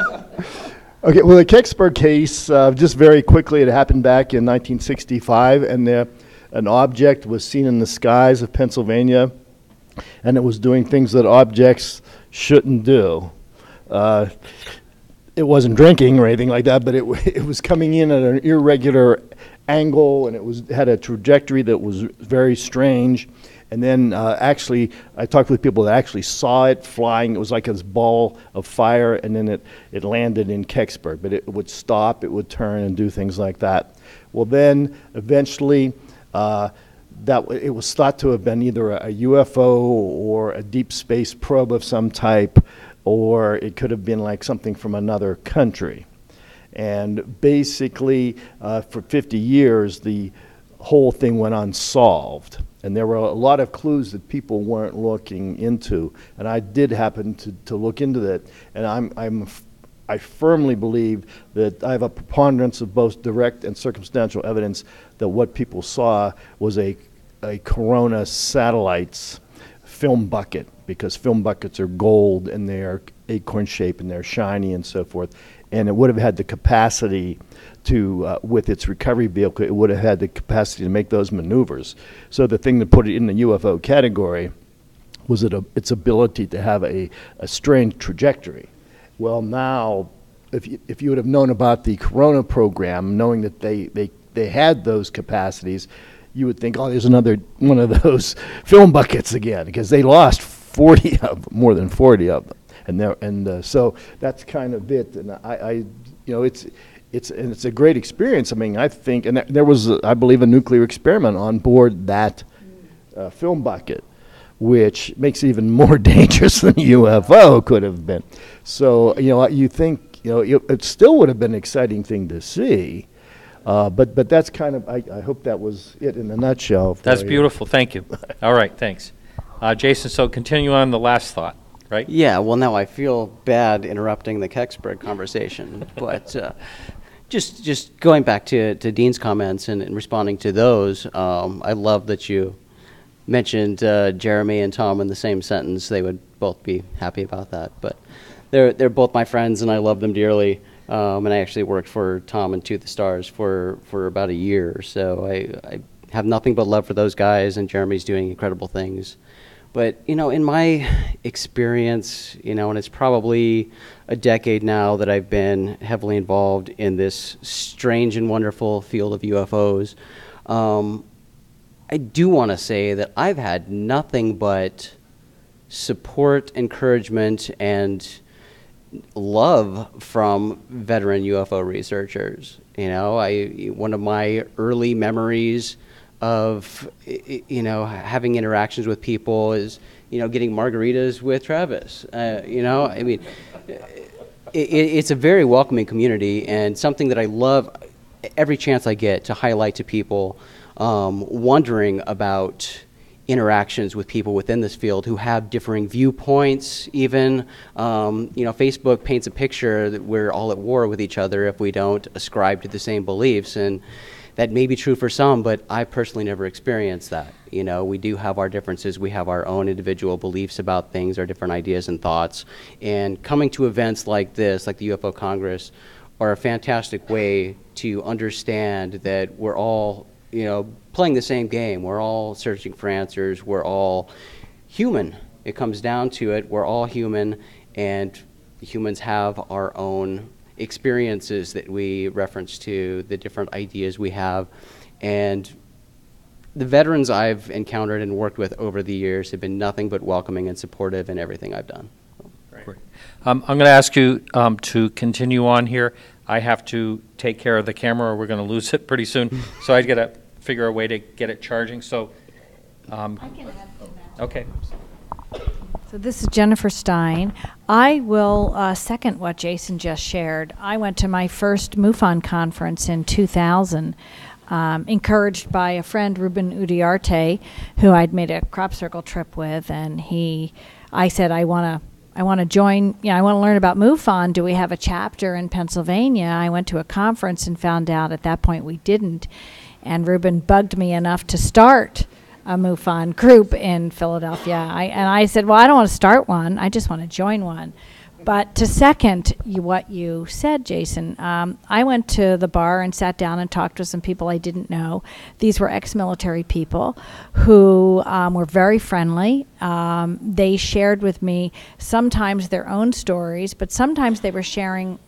Okay, well, the Kecksburg case, just very quickly, it happened back in 1965, and an object was seen in the skies of Pennsylvania, and it was doing things that objects shouldn't do. It wasn't drinking or anything like that, but it was coming in at an irregular angle, and it had a trajectory that was very strange. And then actually, I talked with people that actually saw it flying. It was like this ball of fire, and then it landed in Kecksburg. But it would stop, it would turn, and do things like that. Well, then eventually, it was thought to have been either a UFO or a deep space probe of some type, or it could have been like something from another country. And basically, for 50 years, the whole thing went unsolved. And there were a lot of clues that people weren't looking into. And I did happen to look into that. And I firmly believe that I have a preponderance of both direct and circumstantial evidence that what people saw was a corona satellite's film bucket, because film buckets are gold and they're acorn shaped and they're shiny and so forth. And it would have had the capacity to, with its recovery vehicle, it would have had the capacity to make those maneuvers. So the thing that put it in the UFO category was its ability to have a strange trajectory. Well, now, if you would have known about the Corona program, knowing that they had those capacities, you would think, oh, there's another one of those film buckets again, because they lost 40 of them, more than 40 of them. And so that's kind of it. And it's a great experience. I mean, I think, and there was, I believe, a nuclear experiment on board that film bucket, which makes it even more dangerous than a UFO could have been. So, you think, it still would have been an exciting thing to see. But that's kind of, I hope that was it in a nutshell. That's beautiful. Thank you. All right, thanks. Jason, so continue on the last thought, right? Yeah, well, now I feel bad interrupting the Kecksburg conversation, but just going back to Dean's comments and responding to those, I love that you mentioned Jeremy and Tom in the same sentence. They would both be happy about that, but they're both my friends, and I love them dearly. And I actually worked for Tom and To the Stars for about a year, so I have nothing but love for those guys, and Jeremy's doing incredible things. But, in my experience, and it's probably a decade now that I've been heavily involved in this strange and wonderful field of UFOs, I do want to say that I've had nothing but support, encouragement, and love from veteran UFO researchers. One of my early memories of having interactions with people is getting margaritas with Travis. It's a very welcoming community, and something that I love every chance I get to highlight to people, wondering about interactions with people within this field who have differing viewpoints even. Facebook paints a picture that we're all at war with each other if we don't ascribe to the same beliefs, and that may be true for some, but I personally never experienced that. We do have our differences. We have our own individual beliefs about things, our different ideas and thoughts, and coming to events like this, like the UFO Congress, are a fantastic way to understand that we're all playing the same game. We're all searching for answers. We're all human. It comes down to it. We're all human, and humans have our own experiences that we reference to, the different ideas we have, and the veterans I've encountered and worked with over the years have been nothing but welcoming and supportive in everything I've done. Great. I'm going to ask you to continue on here. I have to take care of the camera or we're going to lose it pretty soon. So I've got to figure a way to get it charging. So, okay. So this is Jennifer Stein. I will second what Jason just shared. I went to my first MUFON conference in 2000, encouraged by a friend, Ruben Uriarte, who I'd made a crop circle trip with, and I said, I want to join, I want to learn about MUFON. Do we have a chapter in Pennsylvania? I went to a conference and found out at that point we didn't. And Ruben bugged me enough to start a MUFON group in Philadelphia. And I said, well, I don't want to start one. I just want to join one. But to second what you said, Jason, I went to the bar and sat down and talked to some people I didn't know. These were ex-military people who were very friendly. They shared with me sometimes their own stories, but sometimes they were sharing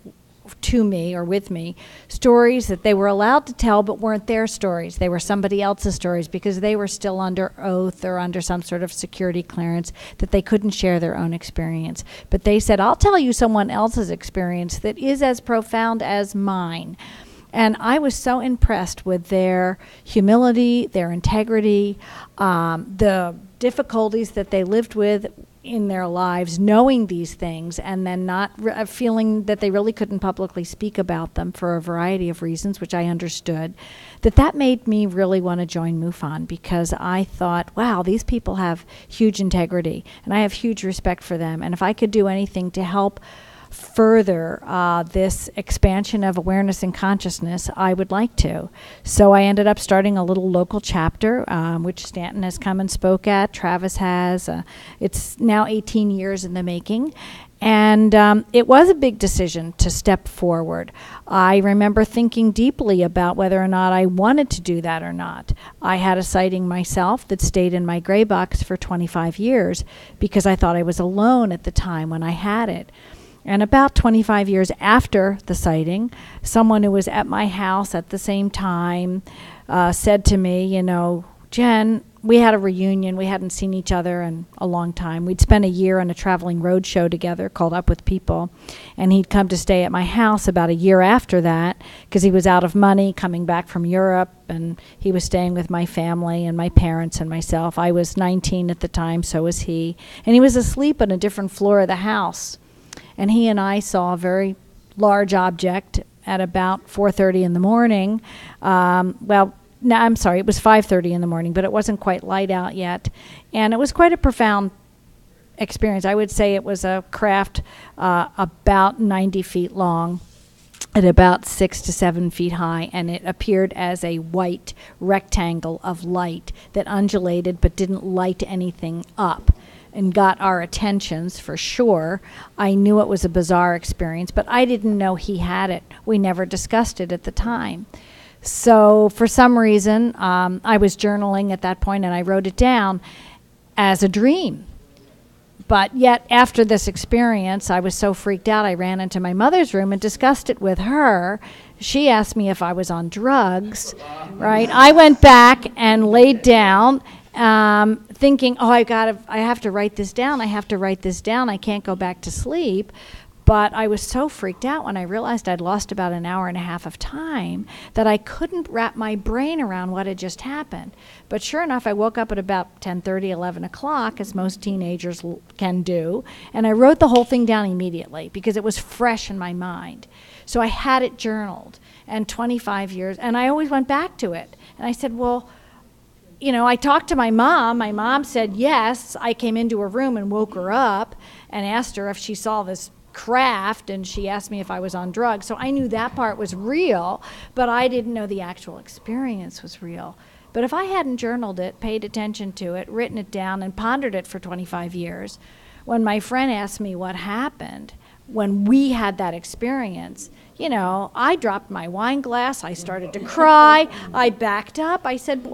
to me or with me stories that they were allowed to tell but weren't their stories. They were somebody else's stories because they were still under oath or under some sort of security clearance that they couldn't share their own experience. But they said, I'll tell you someone else's experience that is as profound as mine. And I was so impressed with their humility, their integrity, the difficulties that they lived with in their lives, knowing these things, and then not feeling that they really couldn't publicly speak about them for a variety of reasons, which I understood, that made me really want to join MUFON, because I thought, wow, these people have huge integrity, and I have huge respect for them. And if I could do anything to help further this expansion of awareness and consciousness, I would like to. So I ended up starting a little local chapter, which Stanton has come and spoke at, Travis has. It's now 18 years in the making. And it was a big decision to step forward. I remember thinking deeply about whether or not I wanted to do that or not. I had a sighting myself that stayed in my gray box for 25 years because I thought I was alone at the time when I had it. And about 25 years after the sighting, someone who was at my house at the same time said to me, Jen, we had a reunion. We hadn't seen each other in a long time. We'd spent a year on a traveling road show together called Up With People. And he'd come to stay at my house about a year after that because he was out of money coming back from Europe. And he was staying with my family and my parents and myself. I was 19 at the time, so was he. And he was asleep on a different floor of the house. And he and I saw a very large object at about 4:30 in the morning. No, I'm sorry, it was 5:30 in the morning, but it wasn't quite light out yet. And it was quite a profound experience. I would say it was a craft about 90 feet long, at about 6 to 7 feet high, and it appeared as a white rectangle of light that undulated but didn't light anything up, and got our attentions for sure. I knew it was a bizarre experience, but I didn't know he had it. We never discussed it at the time. So for some reason, I was journaling at that point, and I wrote it down as a dream. But yet, after this experience, I was so freaked out, I ran into my mother's room and discussed it with her. She asked me if I was on drugs, right? I went back and laid down, thinking, I have to write this down. I can't go back to sleep. But I was so freaked out when I realized I'd lost about an hour and a half of time that I couldn't wrap my brain around what had just happened. But sure enough, I woke up at about 10:30, 11 o'clock, as most teenagers can do, and I wrote the whole thing down immediately because it was fresh in my mind. So I had it journaled, and 25 years, and I always went back to it. And I said, well, I talked to my mom. My mom said yes. I came into her room and woke her up and asked her if she saw this craft, and she asked me if I was on drugs. So I knew that part was real, but I didn't know the actual experience was real. But if I hadn't journaled it, paid attention to it, written it down, and pondered it for 25 years, when my friend asked me what happened when we had that experience, I dropped my wine glass. I started to cry. I backed up. I said,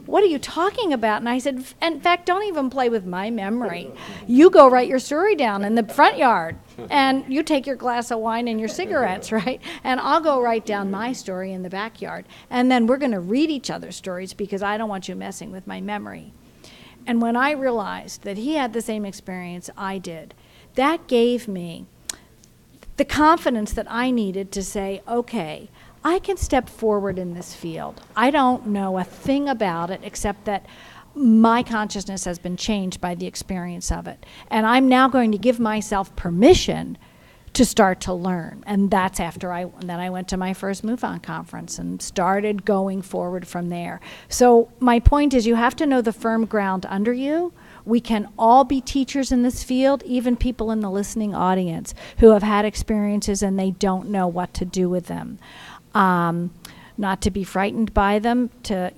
what are you talking about? And I said, in fact, don't even play with my memory. You go write your story down in the front yard, and you take your glass of wine and your cigarettes, right? And I'll go write down my story in the backyard. And then we're going to read each other's stories because I don't want you messing with my memory. And when I realized that he had the same experience I did, that gave me the confidence that I needed to say, okay, I can step forward in this field. I don't know a thing about it except that my consciousness has been changed by the experience of it. And I'm now going to give myself permission to start to learn. And that's after I went to my first MUFON conference and started going forward from there. So my point is, you have to know the firm ground under you. We can all be teachers in this field, even people in the listening audience who have had experiences and they don't know what to do with them. Not to be frightened by them, to,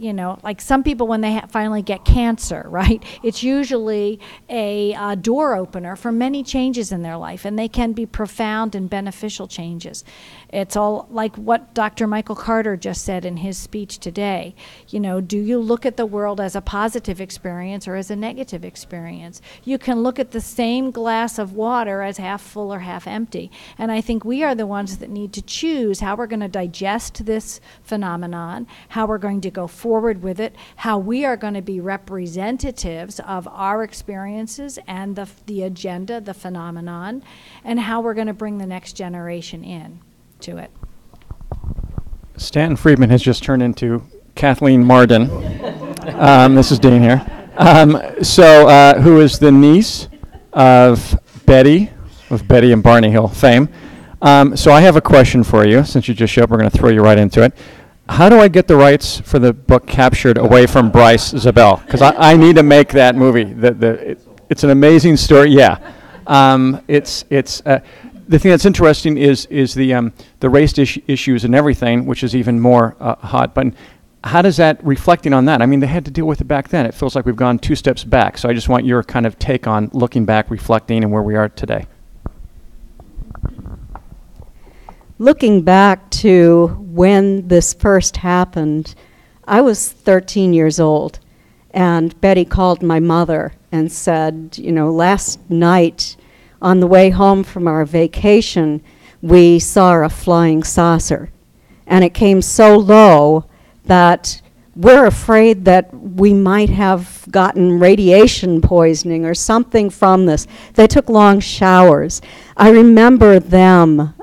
like some people when they finally get cancer, right? It's usually a door opener for many changes in their life, and they can be profound and beneficial changes. It's all like what Dr. Michael Carter just said in his speech today. Do you look at the world as a positive experience or as a negative experience? You can look at the same glass of water as half full or half empty. And I think we are the ones that need to choose how we're going to digest this phenomenon, how we're going to go forward with it, how we are going to be representatives of our experiences and the agenda, the phenomenon, and how we're going to bring the next generation in to it. Stanton Friedman has just turned into Kathleen Marden. This is Dean here. Who is the niece of Betty and Barney Hill fame. So I have a question for you. Since you just showed up, we're going to throw you right into it. How do I get the rights for the book Captured away from Bryce Zabel? Because I need to make that movie. It's an amazing story. Yeah. The thing that's interesting is the race issues and everything, which is even more hot. But how does that, reflecting on that, I mean, they had to deal with it back then. It feels like we've gone 2 steps back. So I just want your kind of take on looking back, reflecting, and where we are today. Looking back to when this first happened, I was 13 years old, and Betty called my mother and said, last night on the way home from our vacation, we saw a flying saucer, and it came so low that we're afraid that we might have gotten radiation poisoning or something from this. They took long showers. I remember them.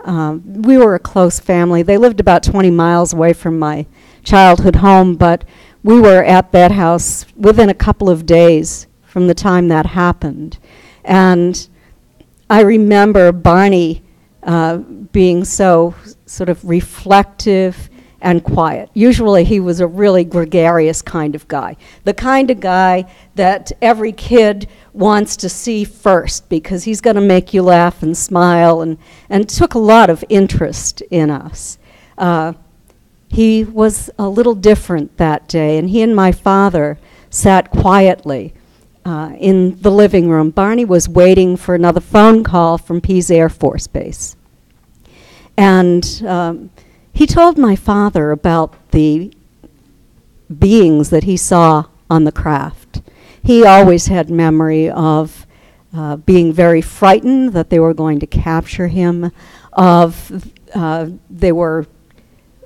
We were a close family. They lived about 20 miles away from my childhood home, but we were at that house within a couple of days from the time that happened. And I remember Barney being so sort of reflective and quiet. Usually he was a really gregarious kind of guy, the kind of guy that every kid wants to see first because he's going to make you laugh and smile, and took a lot of interest in us. He was a little different that day, and he and my father sat quietly in the living room. Barney was waiting for another phone call from Pease Air Force Base. And he told my father about the beings that he saw on the craft. He always had memory of being very frightened that they were going to capture him, they were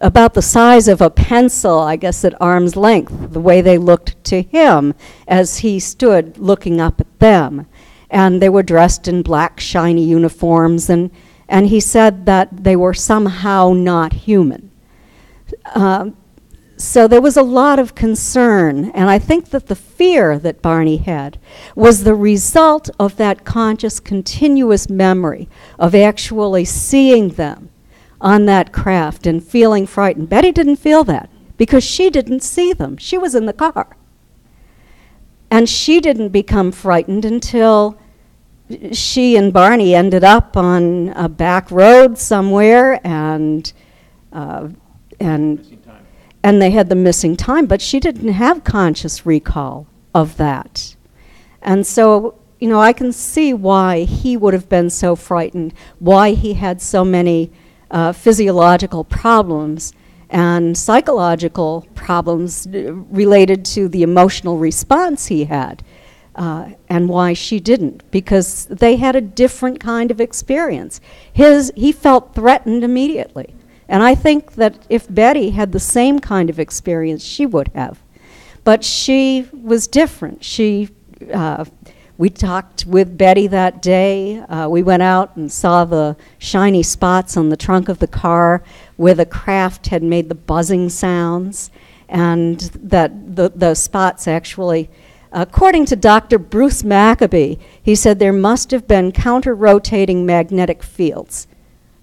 about the size of a pencil, I guess at arm's length, the way they looked to him as he stood looking up at them. And they were dressed in black, shiny uniforms, and he said that they were somehow not human. So there was a lot of concern, and I think that the fear that Barney had was the result of that conscious, continuous memory of actually seeing them on that craft and feeling frightened. Betty didn't feel that because she didn't see them. She was in the car. And she didn't become frightened until she and Barney ended up on a back road somewhere, and they had the missing time, but she didn't have conscious recall of that. And so, I can see why he would have been so frightened, why he had so many physiological problems, and psychological problems related to the emotional response he had, and why she didn't, because they had a different kind of experience. He felt threatened immediately. And I think that if Betty had the same kind of experience, she would have. But she was different. We talked with Betty that day. We went out and saw the shiny spots on the trunk of the car where the craft had made the buzzing sounds, and that the spots actually, according to Dr. Bruce Maccabee, he said there must have been counter-rotating magnetic fields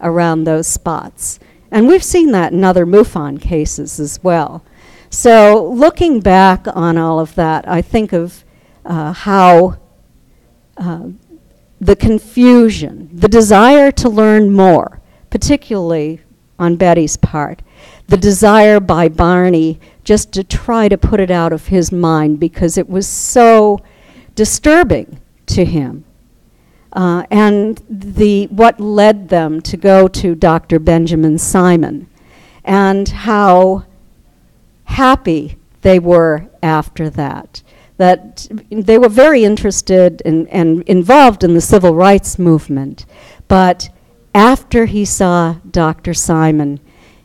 around those spots. And we've seen that in other MUFON cases as well. So looking back on all of that, I think of how the confusion, the desire to learn more, particularly on Betty's part, the desire by Barney just to try to put it out of his mind because it was so disturbing to him. And what led them to go to Dr. Benjamin Simon, and how happy they were after that. That they were very interested and involved in the civil rights movement, but after he saw Dr. Simon,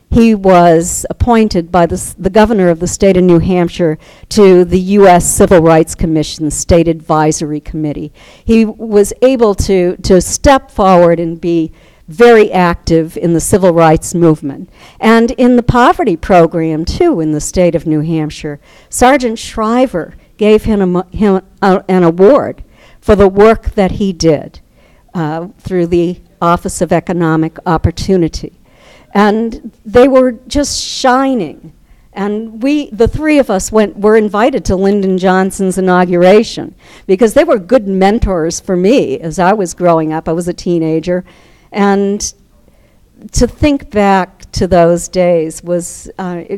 he was appointed by the governor of the state of New Hampshire to the U.S. Civil Rights Commission State Advisory Committee. He was able to step forward and be very active in the civil rights movement. And in the poverty program, too, in the state of New Hampshire, Sergeant Shriver gave him an award for the work that he did through the Office of Economic Opportunity. And they were just shining. And the three of us were invited to Lyndon Johnson's inauguration because they were good mentors for me as I was growing up. I was a teenager. And to think back to those days was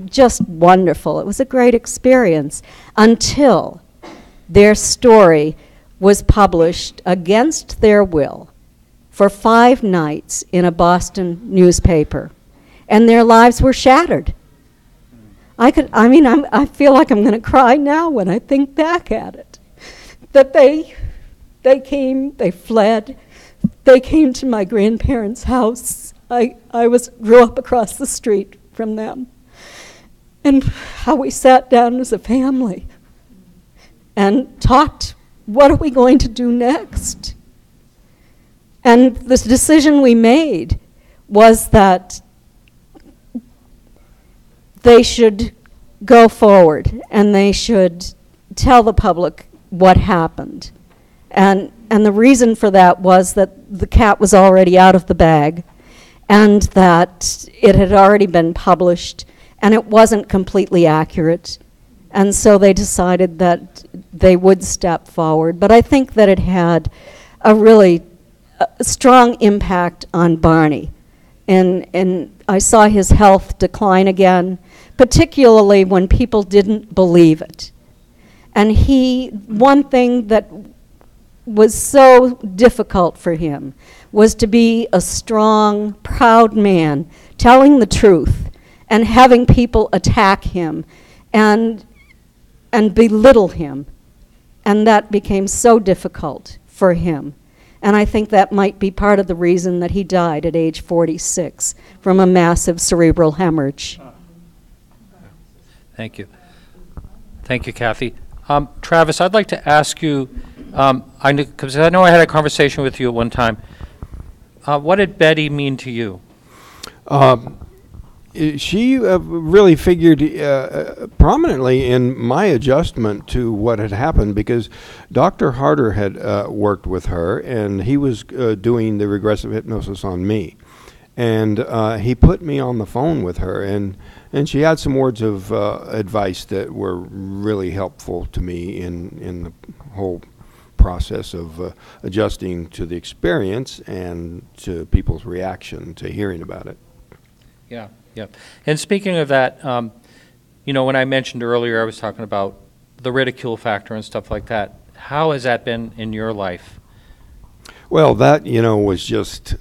just wonderful. It was a great experience until their story was published against their will for 5 nights in a Boston newspaper. And their lives were shattered. I feel like I'm going to cry now when I think back at it. That they fled, they came to my grandparents' house. I grew up across the street from them. And how we sat down as a family and talked, what are we going to do next? And the decision we made was that they should go forward and they should tell the public what happened. And the reason for that was that the cat was already out of the bag and that it had already been published and it wasn't completely accurate. And so they decided that they would step forward. But I think that it had a really strong impact on Barney. And I saw his health decline again, particularly when people didn't believe it. And one thing that was so difficult for him was to be a strong, proud man, telling the truth and having people attack him and belittle him. And that became so difficult for him. And I think that might be part of the reason that he died at age 46 from a massive cerebral hemorrhage. Thank you. Thank you, Kathy. Travis, I'd like to ask you, because I know I had a conversation with you at one time. What did Betty mean to you? She really figured prominently in my adjustment to what had happened, because Dr. Harder had worked with her, and he was doing the regressive hypnosis on me. And he put me on the phone with her, and she had some words of advice that were really helpful to me in the whole process of adjusting to the experience and to people's reaction to hearing about it. Yeah. Yeah. And speaking of that, when I mentioned earlier, I was talking about the ridicule factor and stuff like that. How has that been in your life? Well, that, was just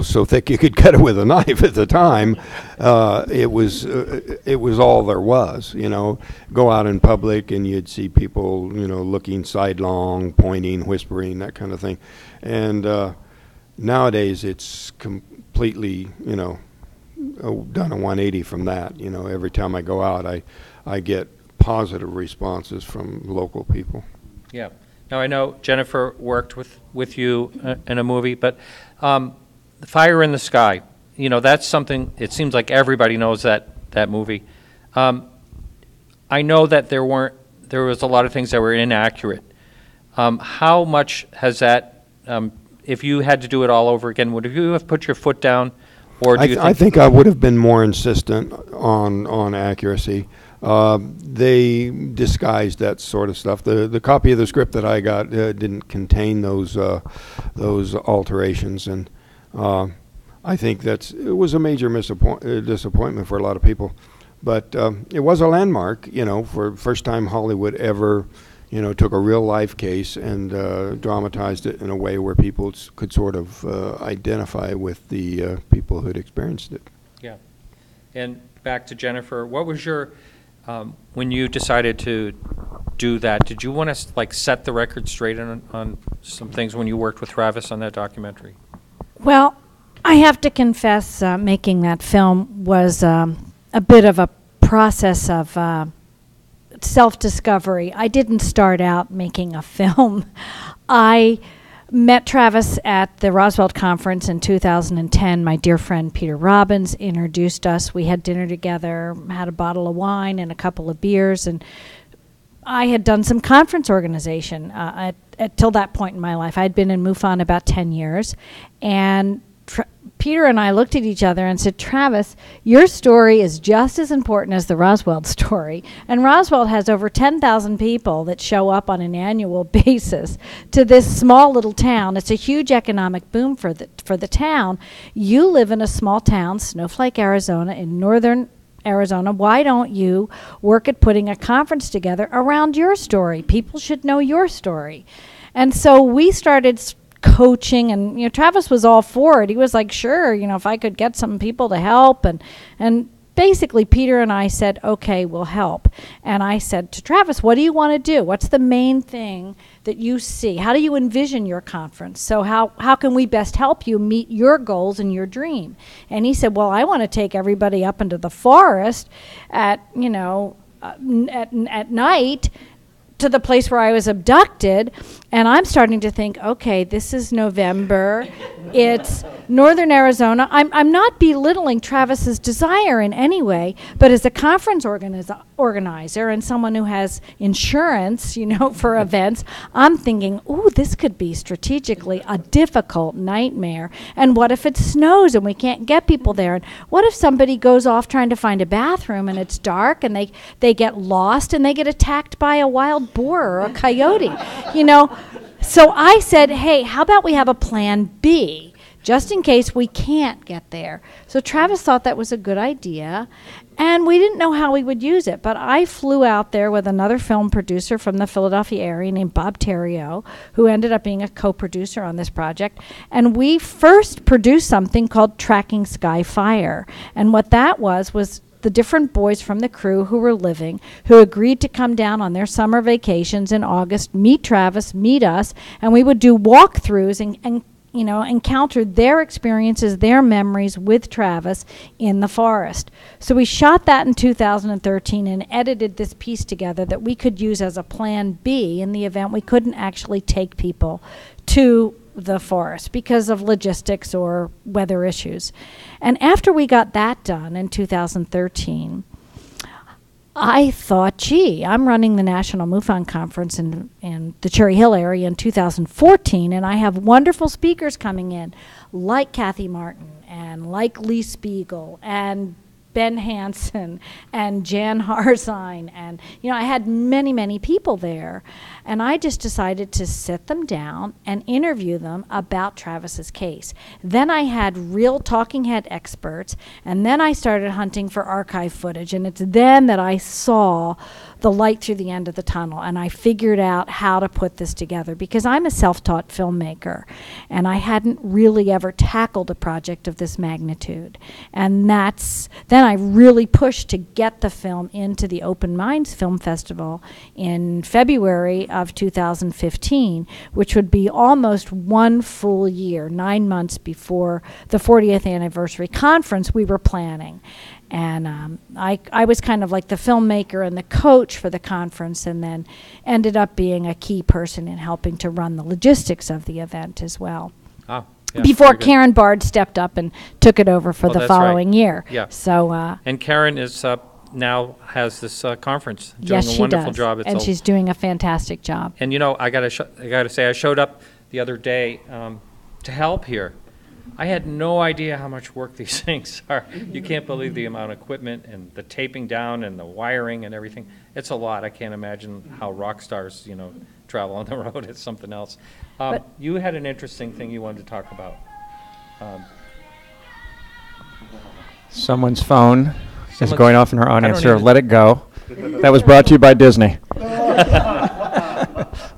so thick you could cut it with a knife at the time. It was all there was, Go out in public and you'd see people, looking sidelong, pointing, whispering, that kind of thing. And nowadays it's completely, done a 180 from that. Every time I go out, I get positive responses from local people. Yeah. Now, I know Jennifer worked with you in a movie, but Fire in the Sky, that's something, it seems like everybody knows that movie. I know that there was a lot of things that were inaccurate. How much has that, if you had to do it all over again, would you have put your foot down? Or do you I think I would have been more insistent on accuracy. They disguised that sort of stuff. The copy of the script that I got didn't contain those alterations, and I think it was a major disappointment for a lot of people. But it was a landmark, for the first time Hollywood ever, took a real life case and dramatized it in a way where people could sort of identify with the people who had experienced it. Yeah. And back to Jennifer, what was your, when you decided to do that, did you want to set the record straight on some things when you worked with Travis on that documentary? Well, I have to confess, making that film was a bit of a process of self-discovery. I didn't start out making a film. I met Travis at the Roswell Conference in 2010. My dear friend Peter Robbins introduced us. We had dinner together, had a bottle of wine and a couple of beers, and I had done some conference organization till that point in my life. I'd been in MUFON about 10 years, and Peter and I looked at each other and said, Travis, your story is just as important as the Roswell story. And Roswell has over 10,000 people that show up on an annual basis to this small little town. It's a huge economic boom for the town. You live in a small town, Snowflake, Arizona, in northern Arizona. Why don't you work at putting a conference together around your story? People should know your story. And so we started coaching, and Travis was all for it. He was like, sure, if I could get some people to help, and basically Peter and I said, okay, we'll help. And I said to Travis, what do you want to do? What's the main thing that you see? How do you envision your conference? So how can we best help you meet your goals and your dream? And he said, well, I want to take everybody up into the forest at night to the place where I was abducted, and I'm starting to think, okay, this is November, it's northern Arizona. I'm not belittling Travis's desire in any way, but as a conference organizer and someone who has insurance, for events, I'm thinking, ooh, this could be strategically a difficult nightmare. And what if it snows and we can't get people there? And what if somebody goes off trying to find a bathroom and it's dark and they get lost and they get attacked by a wild boar or a coyote, So I said, hey, how about we have a plan B, just in case we can't get there? So Travis thought that was a good idea, and we didn't know how we would use it, but I flew out there with another film producer from the Philadelphia area named Bob Terrio, who ended up being a co-producer on this project, and we first produced something called Tracking Sky Fire, and what that was the different boys from the crew who were living, who agreed to come down on their summer vacations in August, meet Travis, meet us, and we would do walkthroughs and encounter their experiences, their memories with Travis in the forest. So we shot that in 2013 and edited this piece together that we could use as a plan B in the event we couldn't actually take people to the forest because of logistics or weather issues. And after we got that done in 2013, I thought, gee, I'm running the National MUFON Conference in the Cherry Hill area in 2014, and I have wonderful speakers coming in, like Kathy Martin, and like Lee Spiegel, and Ben Hansen, and Jan Harzine, and I had many, many people there. And I just decided to sit them down and interview them about Travis's case. Then I had real talking head experts, and then I started hunting for archive footage, and it's then that I saw the light through the end of the tunnel, and I figured out how to put this together because I'm a self-taught filmmaker, and I hadn't really ever tackled a project of this magnitude. And then I really pushed to get the film into the Open Minds Film Festival in February of 2015, which would be almost one full year, 9 months before the 40th anniversary conference we were planning. And I was kind of like the filmmaker and the coach for the conference, and then ended up being a key person in helping to run the logistics of the event as well. Oh, yeah, Before very good. Karen Bard stepped up and took it over for Oh, the that's right. following year. Yeah. So And Karen is now has this conference, doing yes, a she wonderful does, job. It's and a- she's doing a fantastic job. And you know, I gotta say, I showed up the other day to help here. I had no idea how much work these things are. You can't believe the amount of equipment and the taping down and the wiring and everything. It's a lot. I can't imagine how rock stars, travel on the road. It's something else. You had an interesting thing you wanted to talk about. Someone's phone is Someone's- going off in our I don't audience here. even- Let it go. That was brought to you by Disney.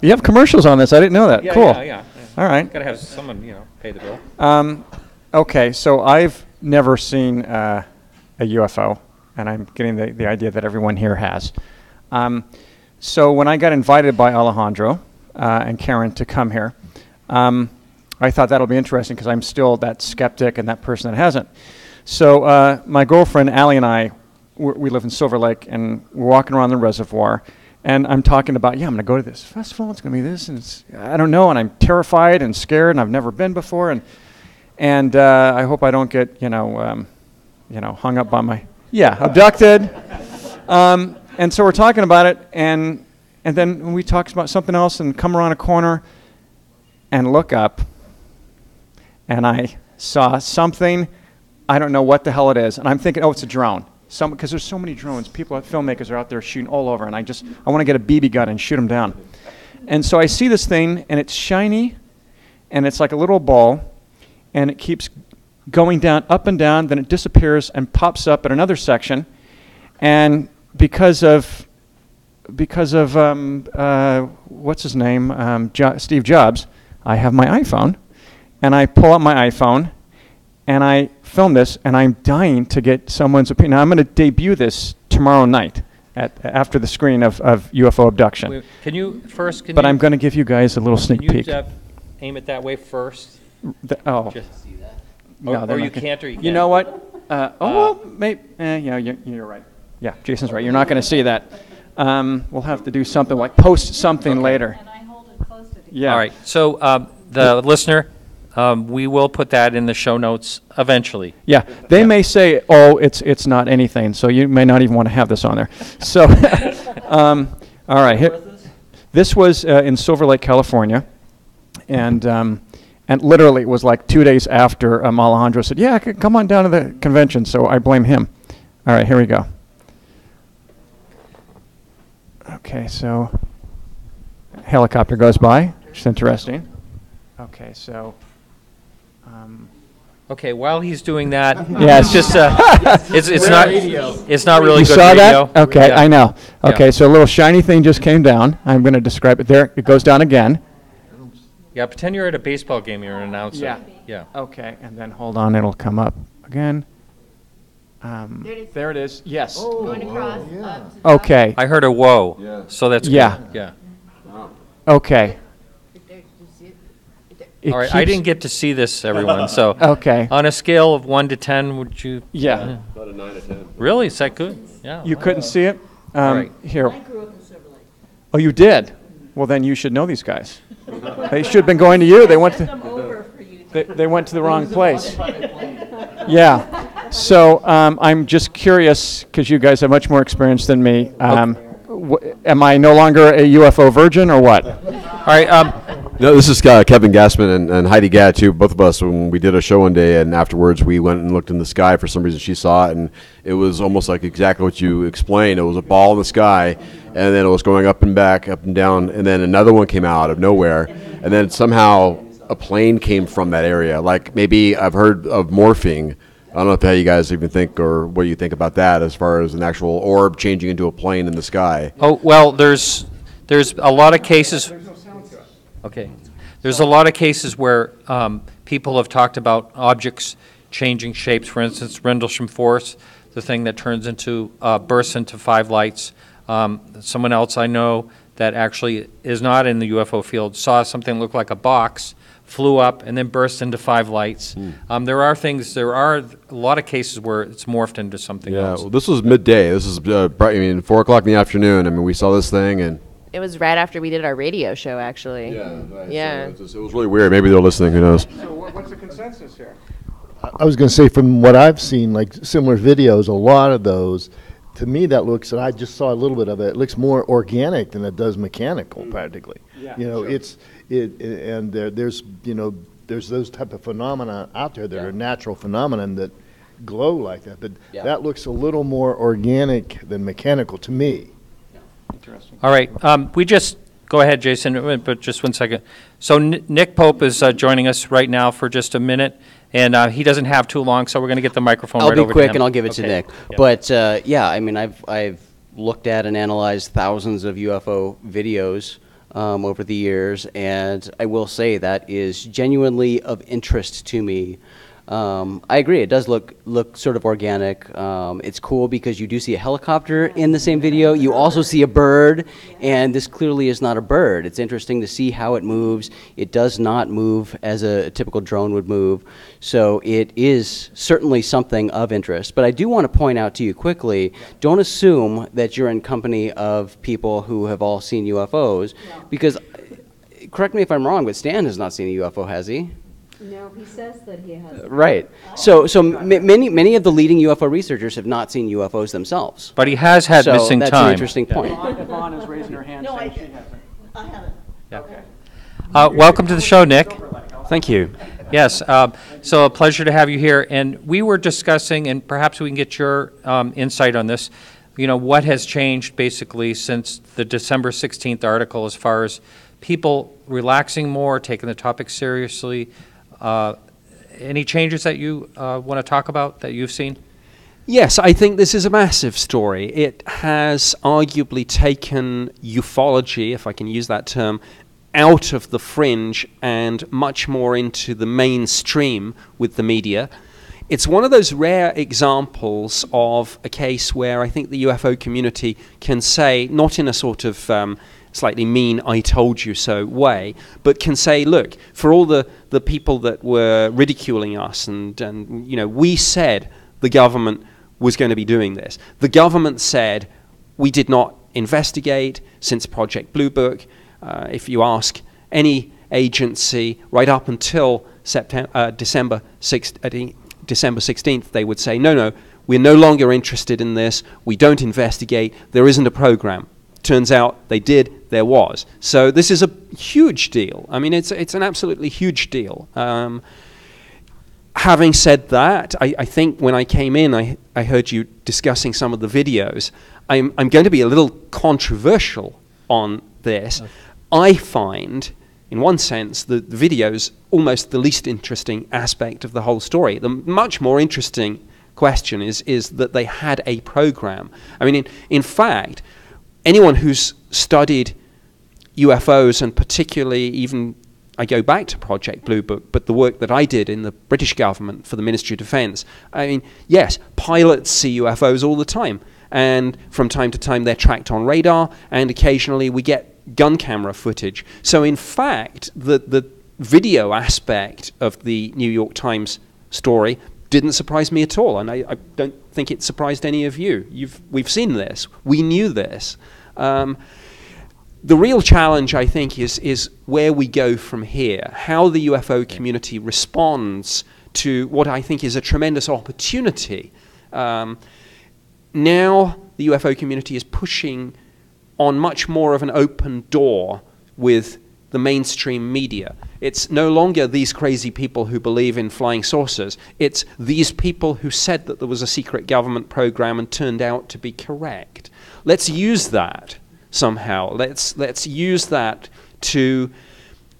You have commercials on this. I didn't know that. Yeah, Cool. yeah. All right. Gotta have someone, pay the bill. Okay, so I've never seen a UFO, and I'm getting the idea that everyone here has. So when I got invited by Alejandro and Karen to come here, I thought that'll be interesting because I'm still that skeptic and that person that hasn't. So my girlfriend Allie and I, we live in Silver Lake, and we're walking around the reservoir, and I'm talking about, I'm going to go to this festival. It's going to be this, and I don't know, and I'm terrified and scared, and I've never been before, and I hope I don't get hung up on my abducted. And so we're talking about it, and then when we talk about something else and come around a corner and look up, and I saw something. I don't know what the hell it is, and I'm thinking, it's a drone. Because there's so many drones. Filmmakers are out there shooting all over, and I want to get a BB gun and shoot them down. And so I see this thing, and it's shiny, and it's like a little ball, and it keeps going down, up and down, then it disappears and pops up at another section, and because of what's his name, Steve Jobs, I have my iPhone, and I pull out my iPhone, and I film this, and I'm dying to get someone's opinion. Now, I'm going to debut this tomorrow night after the screening of UFO abduction. Wait, Can you first? But I'm going to give you guys a little sneak Can you peek. aim it that way first? Oh. Just, No, or they're you not gonna- can't, or you can't. You know what? Well, maybe. You're right. Yeah, Jason's right. You're not going to see that. We'll have to do something like post something later. And I hold it close to the Yeah. All right. So the listener, we will put that in the show notes eventually. Yeah, they may say, it's not anything, so you may not even want to have this on there. So, all right. This was in Silver Lake, California, and literally it was like 2 days after Alejandro said, come on down to the convention, so I blame him. All right, here we go. Okay, so helicopter goes by, which is interesting. Okay, so... Okay, while he's doing that, Yeah, it's just it's not really You good saw radio. that? Okay, Yeah. I know. Okay, Yeah. so a little shiny thing just came down. I'm going to describe it. There, it goes down again. Yeah, pretend you're at a baseball game. You're an announcer. Yeah. Yeah. Okay, and then hold on, it'll come up again. There it is. Yes. Going across. Okay. I heard a whoa. So that's Yeah. good. Yeah. Okay. It All right. I keeps- didn't get to see this, everyone. So Okay. on a scale of 1 to 10, would you? Yeah. About a 9 to 10. Really? Is that good? Yeah. You couldn't see it? right. Here. Oh, you did? Well, then you should know these guys. They should have been going to you. They went to. They went to the wrong place. Yeah. So I'm just curious because you guys have much more experience than me. Am I no longer a UFO virgin or what? All right. No, this is Kevin Gassman and Heidi Gadd, too, both of us, when we did a show one day, and afterwards we went and looked in the sky. For some reason, she saw it, and it was almost like exactly what you explained. It was a ball in the sky, and then it was going up and back, up and down, and then another one came out of nowhere, and then somehow a plane came from that area. Like maybe I've heard of morphing, I don't know if how you guys even think or what you think about that as far as an actual orb changing into a plane in the sky. Oh, well, there's a lot of cases. Okay. There's a lot of cases where people have talked about objects changing shapes. For instance, Rendlesham Force, the thing that turns into, bursts into 5 lights. Someone else I know that actually is not in the UFO field saw something that looked like a box, flew up, and then burst into 5 lights. There are a lot of cases where it's morphed into something else. Well, this was midday. This is, 4 o'clock in the afternoon. I mean, we saw this thing, and It was right after we did our radio show, actually. yeah. So it was really weird. Maybe they're listening. Who knows? So what's the consensus here? I was going to say, from what I've seen, like similar videos, a lot of those, to me, that looks, and I just saw a little bit of it, it looks more organic than it does mechanical, practically. Yeah, And there's those type of phenomena out there that are natural phenomenon that glow like that, but that looks a little more organic than mechanical to me. Interesting. All right. We just go ahead, Jason, but just 1 second. So Nick Pope is joining us right now for just a minute, and he doesn't have too long, so we're going to get the microphone I'll right be over to quick him. and I'll give it to Okay. Nick. Yeah. But yeah, I mean, I've looked at and analyzed thousands of UFO videos over the years, and I will say that is genuinely of interest to me. I agree. It does look sort of organic. It's cool because you do see a helicopter in the same video. You also see a bird, and this clearly is not a bird. It's interesting to see how it moves. It does not move as a typical drone would move. So it is certainly something of interest. But I do want to point out to you quickly, don't assume that you're in company of people who have all seen UFOs, because, correct me if I'm wrong, but Stan has not seen a UFO, has he? No, he says that he has. Right. So many of the leading UFO researchers have not seen UFOs themselves. But he has had So missing that's time. an interesting point. Yvonne is raising her hand saying she hasn't. I haven't. Yeah. Welcome to the show, Nick. Thank you. Yes, so a pleasure to have you here. And we were discussing, and perhaps we can get your insight on this, what has changed basically since the December 16th article as far as people relaxing more, taking the topic seriously. Any changes that you want to talk about that you've seen? Yes, I think this is a massive story. It has arguably taken ufology, if I can use that term, out of the fringe and much more into the mainstream with the media. It's one of those rare examples of a case where I think the UFO community can say, not in a sort of slightly mean "I told you so" way, but can say, look, for all the people that were ridiculing us and we said the government was going to be doing this. The government said we did not investigate since Project Blue Book. If you ask any agency right up until December 16th, they would say, no, we're no longer interested in this. We don't investigate. There isn't a program. Turns out they did, there was. So this is a huge deal. I mean, it's an absolutely huge deal. Having said that, I think when I came in, I heard you discussing some of the videos. I'm going to be a little controversial on this. Okay. I find, in one sense, the videos almost the least interesting aspect of the whole story. The much more interesting question is that they had a program. I mean, in fact, anyone who's studied UFOs, and particularly even, I go back to Project Blue Book, but the work that I did in the British government for the Ministry of Defence, I mean, yes, pilots see UFOs all the time, and from time to time they're tracked on radar, and occasionally we get gun camera footage. So in fact, the video aspect of the New York Times story didn't surprise me at all, and I don't think it surprised any of you. We've seen this. We knew this. The real challenge, I think, is where we go from here, how the UFO community responds to what I think is a tremendous opportunity. Now the UFO community is pushing on much more of an open door with the mainstream media. It's no longer these crazy people who believe in flying saucers. It's these people who said that there was a secret government program and turned out to be correct. Let's use that somehow. Let's use that to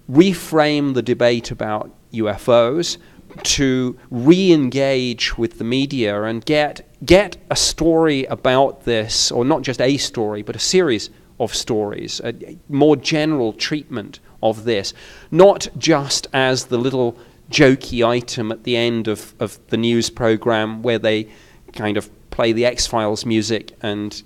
reframe the debate about UFOs, to re-engage with the media and get a story about this, or not just a story, but a series of stories, a more general treatment of this, not just as the little jokey item at the end of the news program where they kind of play the X-Files music and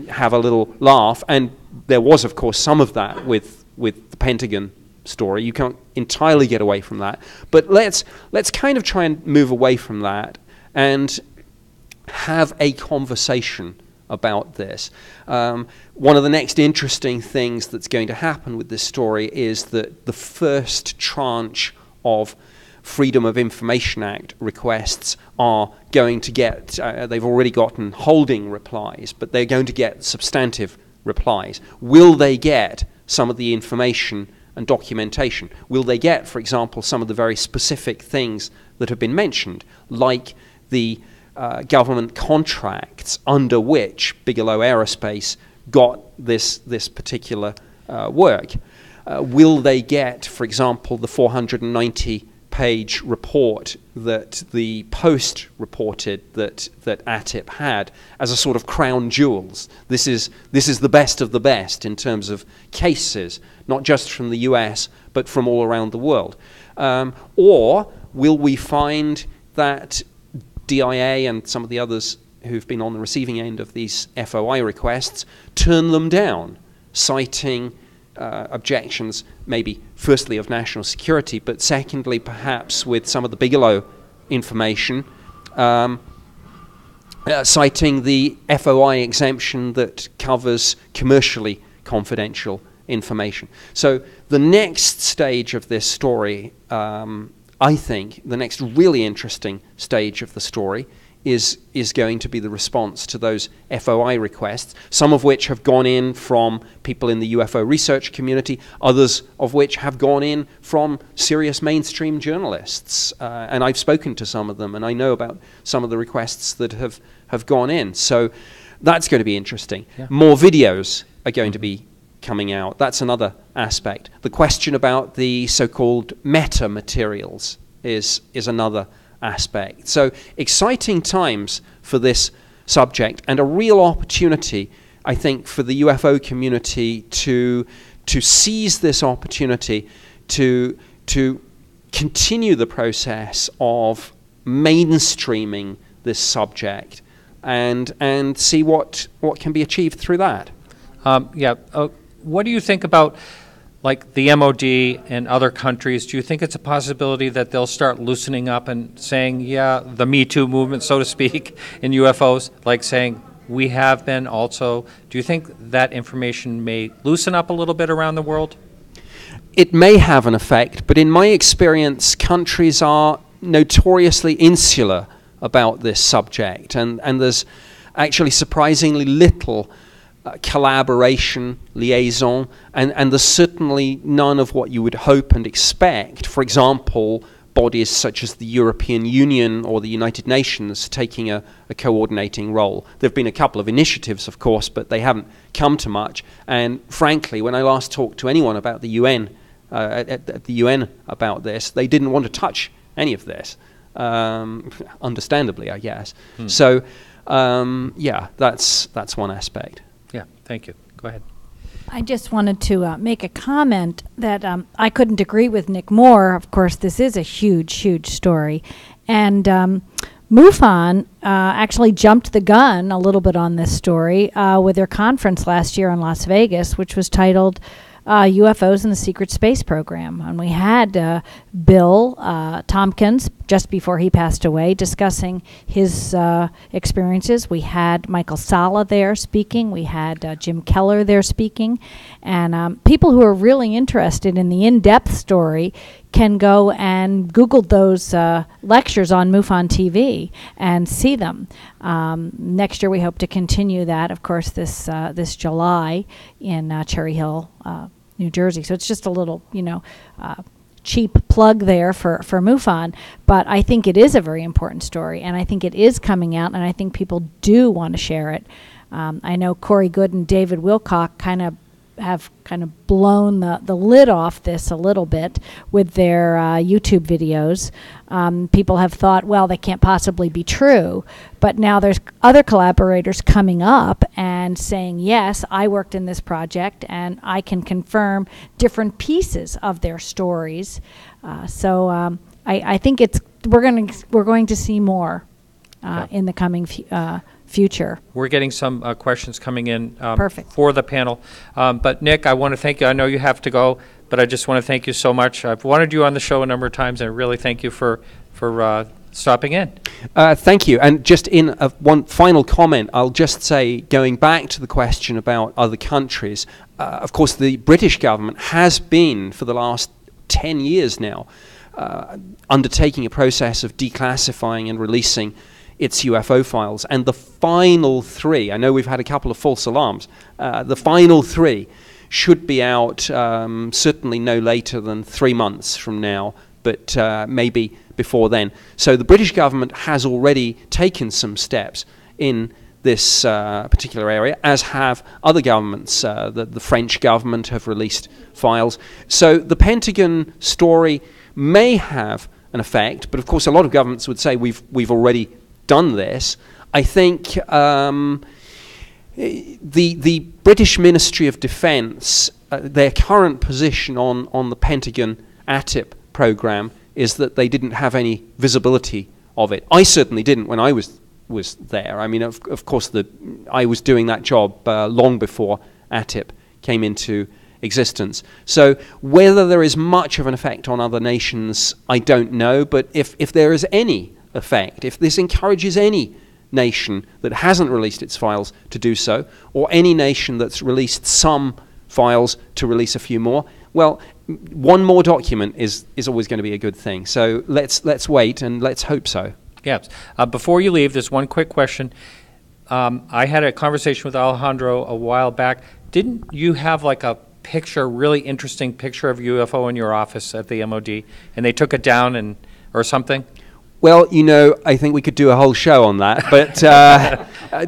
have a little laugh. And there was, of course, some of that with the Pentagon story. You can't entirely get away from that. But let's kind of try and move away from that and have a conversation about this. One of the next interesting things that's going to happen with this story is that the first tranche of Freedom of Information Act requests are going to get, they've already gotten holding replies, but they're going to get substantive replies. Will they get some of the information and documentation? Will they get, for example, some of the very specific things that have been mentioned, like the government contracts under which Bigelow Aerospace got this particular work? Will they get, for example, the 490-page report that the Post reported that ATIP had as a sort of crown jewels? This is the best of the best in terms of cases, not just from the US, but from all around the world. Or will we find that DIA and some of the others who've been on the receiving end of these FOI requests turn them down, citing objections, maybe firstly of national security, but secondly perhaps with some of the Bigelow information, citing the FOI exemption that covers commercially confidential information. So the next stage of this story, I think, the next really interesting stage of the story is going to be the response to those FOI requests, some of which have gone in from people in the UFO research community, others of which have gone in from serious mainstream journalists. And I've spoken to some of them, and I know about some of the requests that have gone in. So that's going to be interesting. Yeah. More videos are going to be coming out. That's another aspect. The question about the so-called meta materials is another aspect. So exciting times for this subject, and a real opportunity, I think, for the UFO community to seize this opportunity to continue the process of mainstreaming this subject and see what can be achieved through that. What do you think about, like, the MOD and other countries? Do you think it's a possibility that they'll start loosening up and saying, yeah, the Me Too movement, so to speak, in UFOs, like saying, we have been also? Do you think that information may loosen up a little bit around the world? It may have an effect, but in my experience, countries are notoriously insular about this subject, and there's actually surprisingly little collaboration, liaison, and there's certainly none of what you would hope and expect. For example, bodies such as the European Union or the United Nations taking a coordinating role. There have been a couple of initiatives, of course, but they haven't come to much. And frankly, when I last talked to anyone about the UN, at the UN about this, they didn't want to touch any of this, understandably, I guess. So, that's one aspect. Yeah, thank you. Go ahead. I just wanted to make a comment that I couldn't agree with Nick more. Of course, this is a huge, huge story. And MUFON actually jumped the gun a little bit on this story with their conference last year in Las Vegas, which was titled UFOs and the Secret Space Program. And we had Bill Tompkins, just before he passed away, discussing his experiences. We had Michael Salla there speaking. We had Jim Keller there speaking. And people who are really interested in the in-depth story can go and Google those lectures on MUFON TV and see them. Next year we hope to continue that, of course, this July in Cherry Hill, New Jersey. So it's just a little, cheap plug there for MUFON, but I think it is a very important story, and I think it is coming out, and I think people do want to share it. I know Corey Good and David Wilcock kind of have kind of blown the lid off this a little bit with their YouTube videos. People have thought, well, they can't possibly be true. But now there's other collaborators coming up and saying, yes, I worked in this project and I can confirm different pieces of their stories. So I think we're going to see more in the coming future. We're getting some questions coming in Perfect. for the panel. But Nick, I want to thank you. I know you have to go, but I just want to thank you so much. I've wanted you on the show a number of times, and I really thank you for stopping in. Thank you. And just in one final comment, I'll just say, going back to the question about other countries, of course, the British government has been, for the last 10 years now, undertaking a process of declassifying and releasing its UFO files. And the final 3, I know we've had a couple of false alarms, the final 3 should be out certainly no later than 3 months from now, but maybe before then. So the British government has already taken some steps in this particular area, as have other governments. The French government have released files. So the Pentagon story may have an effect, but of course a lot of governments would say we've already done this. I think the British Ministry of Defence, their current position on the Pentagon ATIP program is that they didn't have any visibility of it. I certainly didn't when I was there. I mean, of course, I was doing that job long before ATIP came into existence. So whether there is much of an effect on other nations, I don't know. But if there is any effect, if this encourages any nation that hasn't released its files to do so, or any nation that's released some files to release a few more, well, one more document is always going to be a good thing. So let's wait and let's hope so. Yes. Before you leave, there's one quick question. I had a conversation with Alejandro a while back. Didn't you have like a really interesting picture of UFO in your office at the MOD, and they took it down or something? Well, I think we could do a whole show on that. But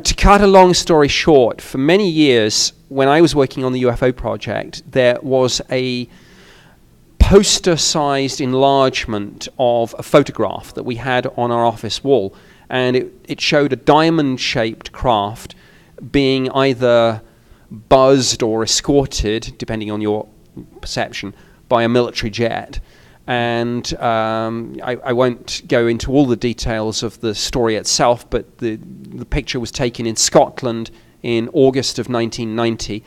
to cut a long story short, for many years, when I was working on the UFO project, there was a poster-sized enlargement of a photograph that we had on our office wall. And it showed a diamond-shaped craft being either buzzed or escorted, depending on your perception, by a military jet. And I won't go into all the details of the story itself, but the picture was taken in Scotland in August of 1990.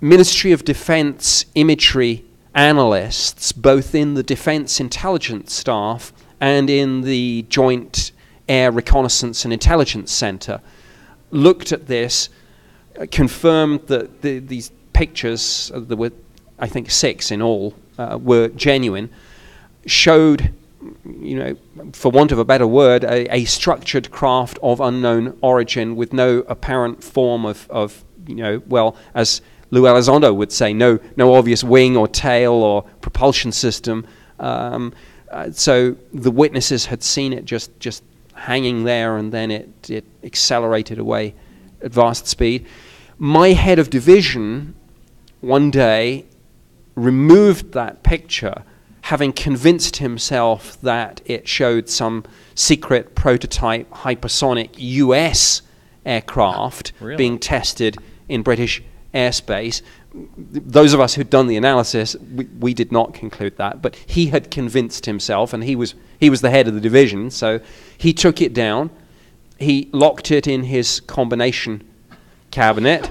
Ministry of Defence imagery analysts, both in the Defence Intelligence Staff and in the Joint Air Reconnaissance and Intelligence Centre, looked at this, confirmed that these pictures, there were I think 6 in all, were genuine, showed, for want of a better word, a structured craft of unknown origin with no apparent form of well, as Lou Elizondo would say, no obvious wing or tail or propulsion system. So the witnesses had seen it just hanging there, and then it accelerated away at vast speed. My head of division one day removed that picture, having convinced himself that it showed some secret prototype hypersonic US aircraft being tested in British airspace. Those of us who'd done the analysis, we did not conclude that, but he had convinced himself, and he was the head of the division, so he took it down. He locked it in his combination cabinet.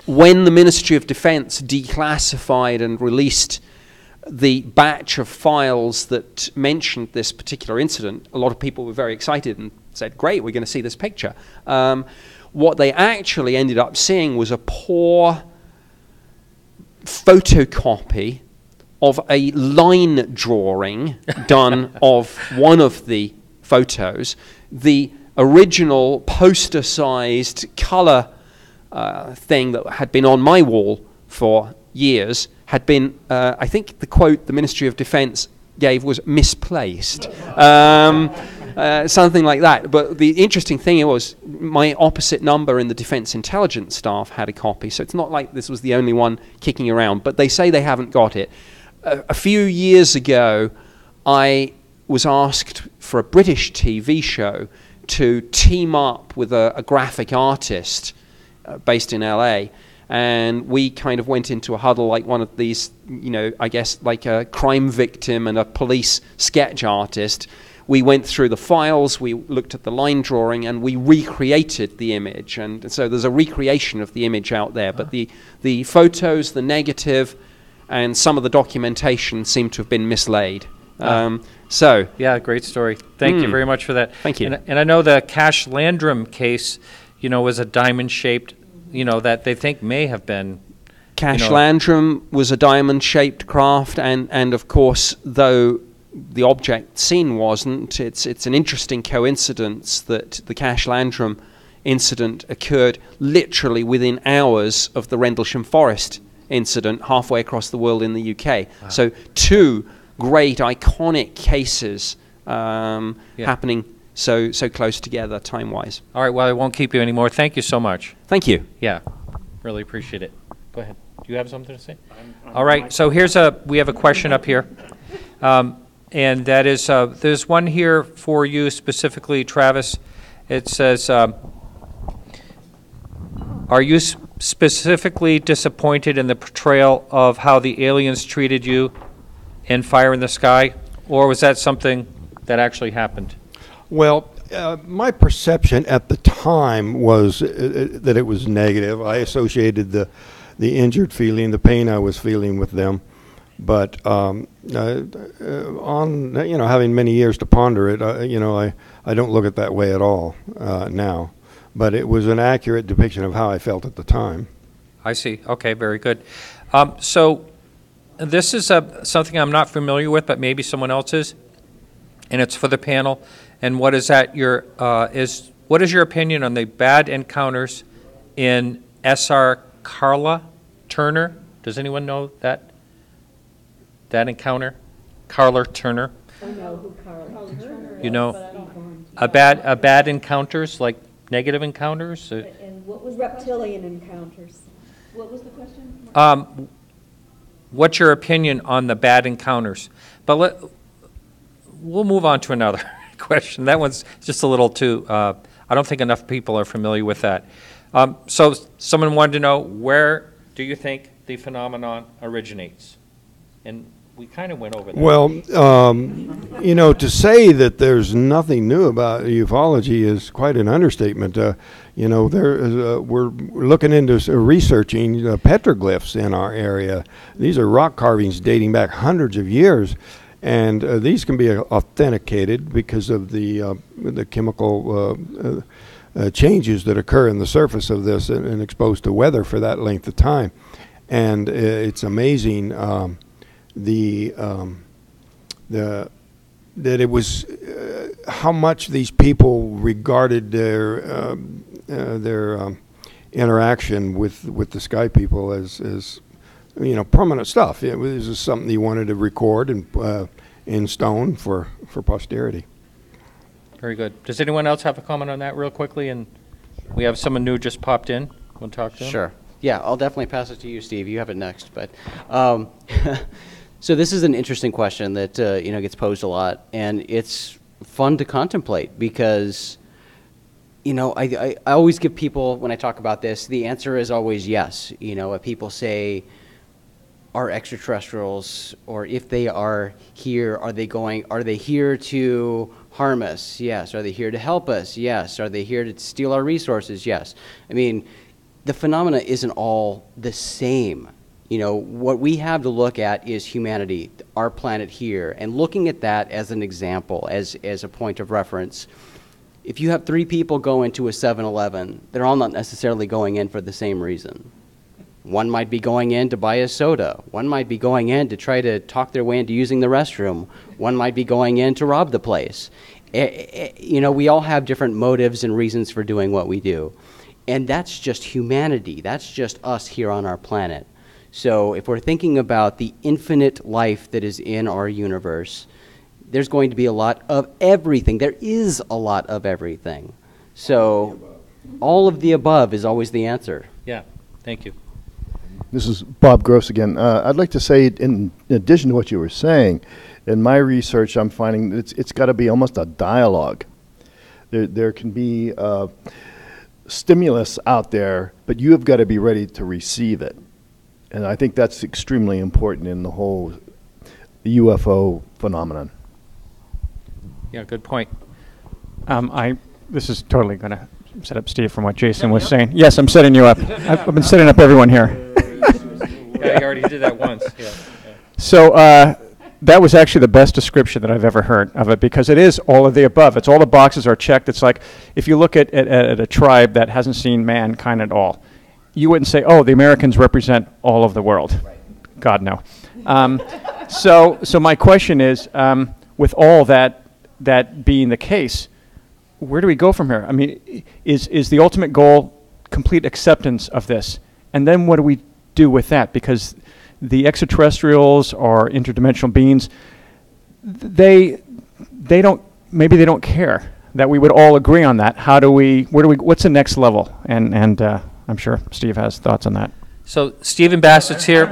When the Ministry of Defence declassified and released the batch of files that mentioned this particular incident, a lot of people were very excited and said, great, we're going to see this picture. What they actually ended up seeing was a poor photocopy of a line drawing done of one of the photos. The original poster-sized colour thing that had been on my wall for years had been, I think the quote the Ministry of Defence gave was misplaced. something like that. But the interesting thing was my opposite number in the Defense Intelligence staff had a copy, so it's not like this was the only one kicking around, but they say they haven't got it. A few years ago, I was asked for a British TV show to team up with a graphic artist based in LA, and we kind of went into a huddle like one of these, I guess like a crime victim and a police sketch artist. We went through the files, we looked at the line drawing, and we recreated the image. And so there's a recreation of the image out there, but the photos, the negative, and some of the documentation seem to have been mislaid. Yeah, great story. Thank you very much for that. Thank you. And I know the Cash Landrum case, was a diamond-shaped, that they think may have been. Cash Landrum was a diamond-shaped craft, and of course, though the object seen wasn't, it's an interesting coincidence that the Cash Landrum incident occurred literally within hours of the Rendlesham Forest incident halfway across the world in the UK. Wow. So two great iconic cases happening so close together time-wise. All right, well, I won't keep you anymore. Thank you so much. Thank you. Yeah, really appreciate it. Go ahead. Do you have something to say? All right, so we have a question up here. And that is, there's one here for you specifically, Travis. It says, are you specifically disappointed in the portrayal of how the aliens treated you in Fire in the Sky, or was that something that actually happened? Well, my perception at the time was that it was negative. I associated the injured feeling, the pain I was feeling with them. But on having many years to ponder it, I don't look at it that way at all now. But it was an accurate depiction of how I felt at the time. I see. Okay, very good. So this is something I'm not familiar with, but maybe someone else is, and it's for the panel. And what is that? What is your opinion on the bad encounters in S.R. Carla Turner? Does anyone know that encounter? Carla Turner. I know who Carla Turner is. You know, a bad encounters, like negative encounters. And what was reptilian encounters? What was the question? What's your opinion on the bad encounters? But we'll move on to another question. That one's just a little too. I don't think enough people are familiar with that. So someone wanted to know, where do you think the phenomenon originates? And we kind of went over that. Well, to say that there's nothing new about ufology is quite an understatement. We're looking into researching petroglyphs in our area. These are rock carvings dating back hundreds of years, and these can be authenticated because of the chemical changes that occur in the surface of this and exposed to weather for that length of time. And it's amazing that it was how much these people regarded their interaction with the sky people as permanent stuff. It was just something he wanted to record and in stone for posterity. Very good. Does anyone else have a comment on that real quickly? And we have someone new just popped in. Want to talk to him? Sure. Yeah, I'll definitely pass it to you, Steve. You have it next. But so this is an interesting question that gets posed a lot, and it's fun to contemplate because I always give people, when I talk about this, the answer is always yes. If people say, are extraterrestrials, or if they are here, are they here to harm us? Yes. Are they here to help us? Yes. Are they here to steal our resources? Yes. I mean, the phenomena isn't all the same. What we have to look at is humanity, our planet here, and looking at that as an example, as a point of reference. If you have 3 people go into a 7-Eleven, they're all not necessarily going in for the same reason. One might be going in to buy a soda. One might be going in to try to talk their way into using the restroom. One might be going in to rob the place. We all have different motives and reasons for doing what we do. And that's just humanity. That's just us here on our planet. So if we're thinking about the infinite life that is in our universe, there's going to be a lot of everything. There is a lot of everything. So all of the above is always the answer. Yeah, thank you. This is Bob Gross again. I'd like to say, in addition to what you were saying, in my research, I'm finding that it's got to be almost a dialogue. There can be stimulus out there, but you have got to be ready to receive it. And I think that's extremely important in the whole UFO phenomenon. Yeah, good point. This is totally going to set up Steve from what Jason was saying. Yes, I'm setting you up. I've been setting up everyone here. Yeah, you already did that once. Yeah. So that was actually the best description that I've ever heard of it, because it is all of the above. It's all the boxes are checked. It's like if you look at a tribe that hasn't seen mankind at all, you wouldn't say, oh, the Americans represent all of the world. Right. God, no. So my question is, with all that being the case, where do we go from here? I mean, is the ultimate goal complete acceptance of this? And then what do we do with that? Because the extraterrestrials or interdimensional beings, maybe they don't care that we would all agree on that. What's the next level? And I'm sure Steve has thoughts on that. So Stephen Bassett's here.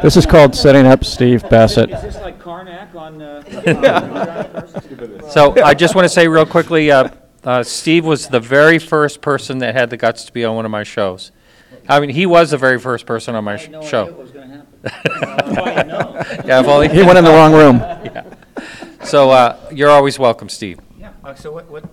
This is called Setting Up Steve Bassett. Is this like Karnak on... So I just want to say real quickly, Steve was the very first person that had the guts to be on one of my shows. I mean, he was the very first person on my show. I had no idea what was going to happen. Yeah, well, he went in the wrong room. Yeah. So you're always welcome, Steve. Yeah. So what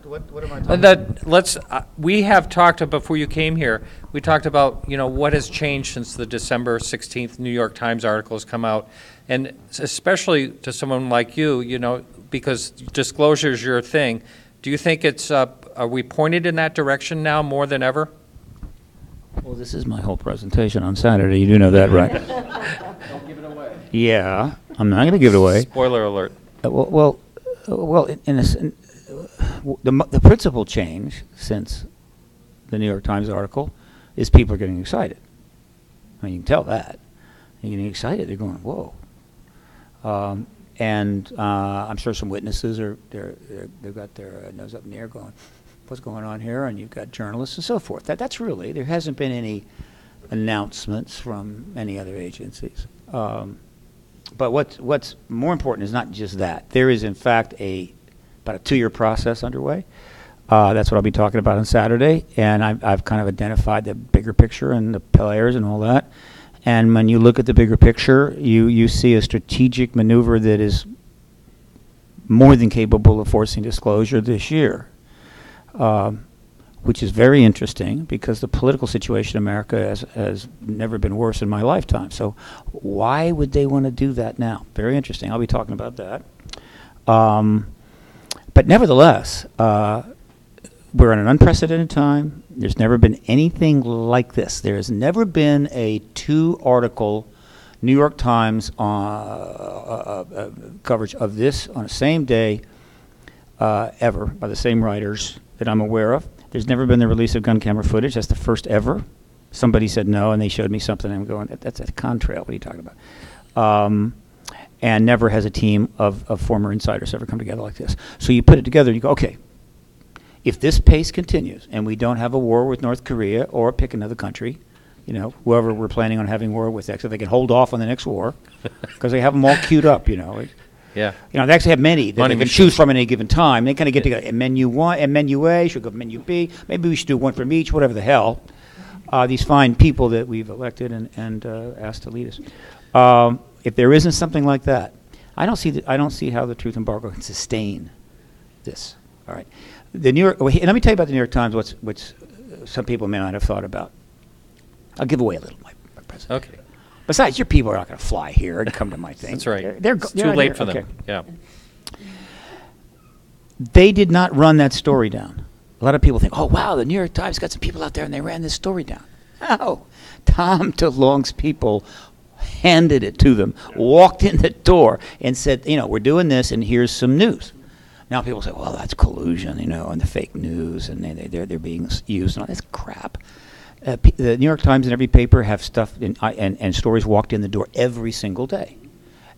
am I talking about? We have talked before you came here. We talked about what has changed since the December 16th New York Times article has come out, and especially to someone like you, because disclosure is your thing. Do you think it's are we pointed in that direction now more than ever? Well, this is my whole presentation on Saturday. You do know that, right? Don't give it away. Yeah, I'm not going to give it away. Spoiler alert. The principal change since the New York Times article is people are getting excited. I mean, you can tell that. They're getting excited. They're going, whoa. And I'm sure some witnesses they've got their nose up in the air going, what's going on here? And you've got journalists and so forth. That's really, there hasn't been any announcements from any other agencies. But what's more important is not just that. There is, in fact, about a 2-year process underway. That's what I'll be talking about on Saturday. And I've kind of identified the bigger picture and the players and all that. And when you look at the bigger picture, you see a strategic maneuver that is more than capable of forcing disclosure this year, which is very interesting because the political situation in America has never been worse in my lifetime. So why would they want to do that now? Very interesting. I'll be talking about that. But nevertheless, we're in an unprecedented time. There's never been anything like this. There has never been a 2-article New York Times coverage of this on the same day ever by the same writers that I'm aware of. There's never been the release of gun camera footage. That's the first ever. Somebody said no, and they showed me something, and I'm going, that's a contrail. What are you talking about? And never has a team of former insiders ever come together like this. So you put it together, and you go, okay, if this pace continues, and we don't have a war with North Korea or pick another country, whoever we're planning on having war with, so they can hold off on the next war, because they have them all queued up, Yeah. They actually have many that Money they can choose from at any given time. They kind of get together. And menu 1 and menu A should go menu B. Maybe we should do one from each, whatever the hell. These fine people that we've elected and asked to lead us. If there isn't something like that, I don't see how the truth embargo can sustain this. All right. The New York. Let me tell you about the New York Times. Which some people may not have thought about. I'll give away a little my presentation. Okay. Besides, your people are not going to fly here and come to my thing. That's right. It's too late for them. Yeah. They did not run that story down. A lot of people think, oh, wow, the New York Times got some people out there and they ran this story down. No. Tom DeLonge's people handed it to them, walked in the door and said, we're doing this and here's some news. Now people say, well, that's collusion, and the fake news and they're being used and all this crap. The New York Times and every paper have stuff and stories walked in the door every single day.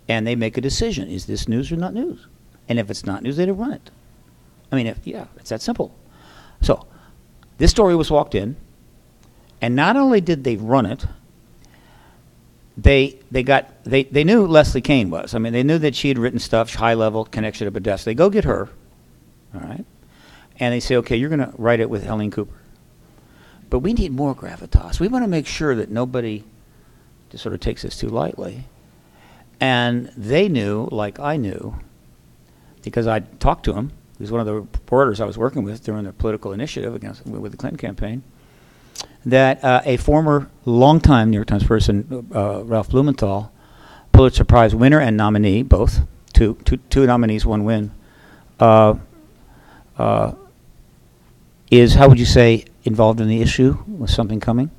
And they make a decision. Is this news or not news? And if it's not news, they don't run it. I mean, it's that simple. So this story was walked in, and not only did they run it, they knew Leslie Kean was. I mean, they knew that she had written stuff, high level connection to Podesta. They go get her, all right, and they say, okay, you're going to write it with Helene Cooper, but we need more gravitas. We want to make sure that nobody just sort of takes this too lightly. And they knew, like I knew, because I talked to him. He was one of the reporters I was working with during the political initiative with the Clinton campaign, that a former longtime New York Times person, Ralph Blumenthal, Pulitzer Prize winner and nominee, both, two nominees, one win, is, how would you say, involved in the issue with something coming?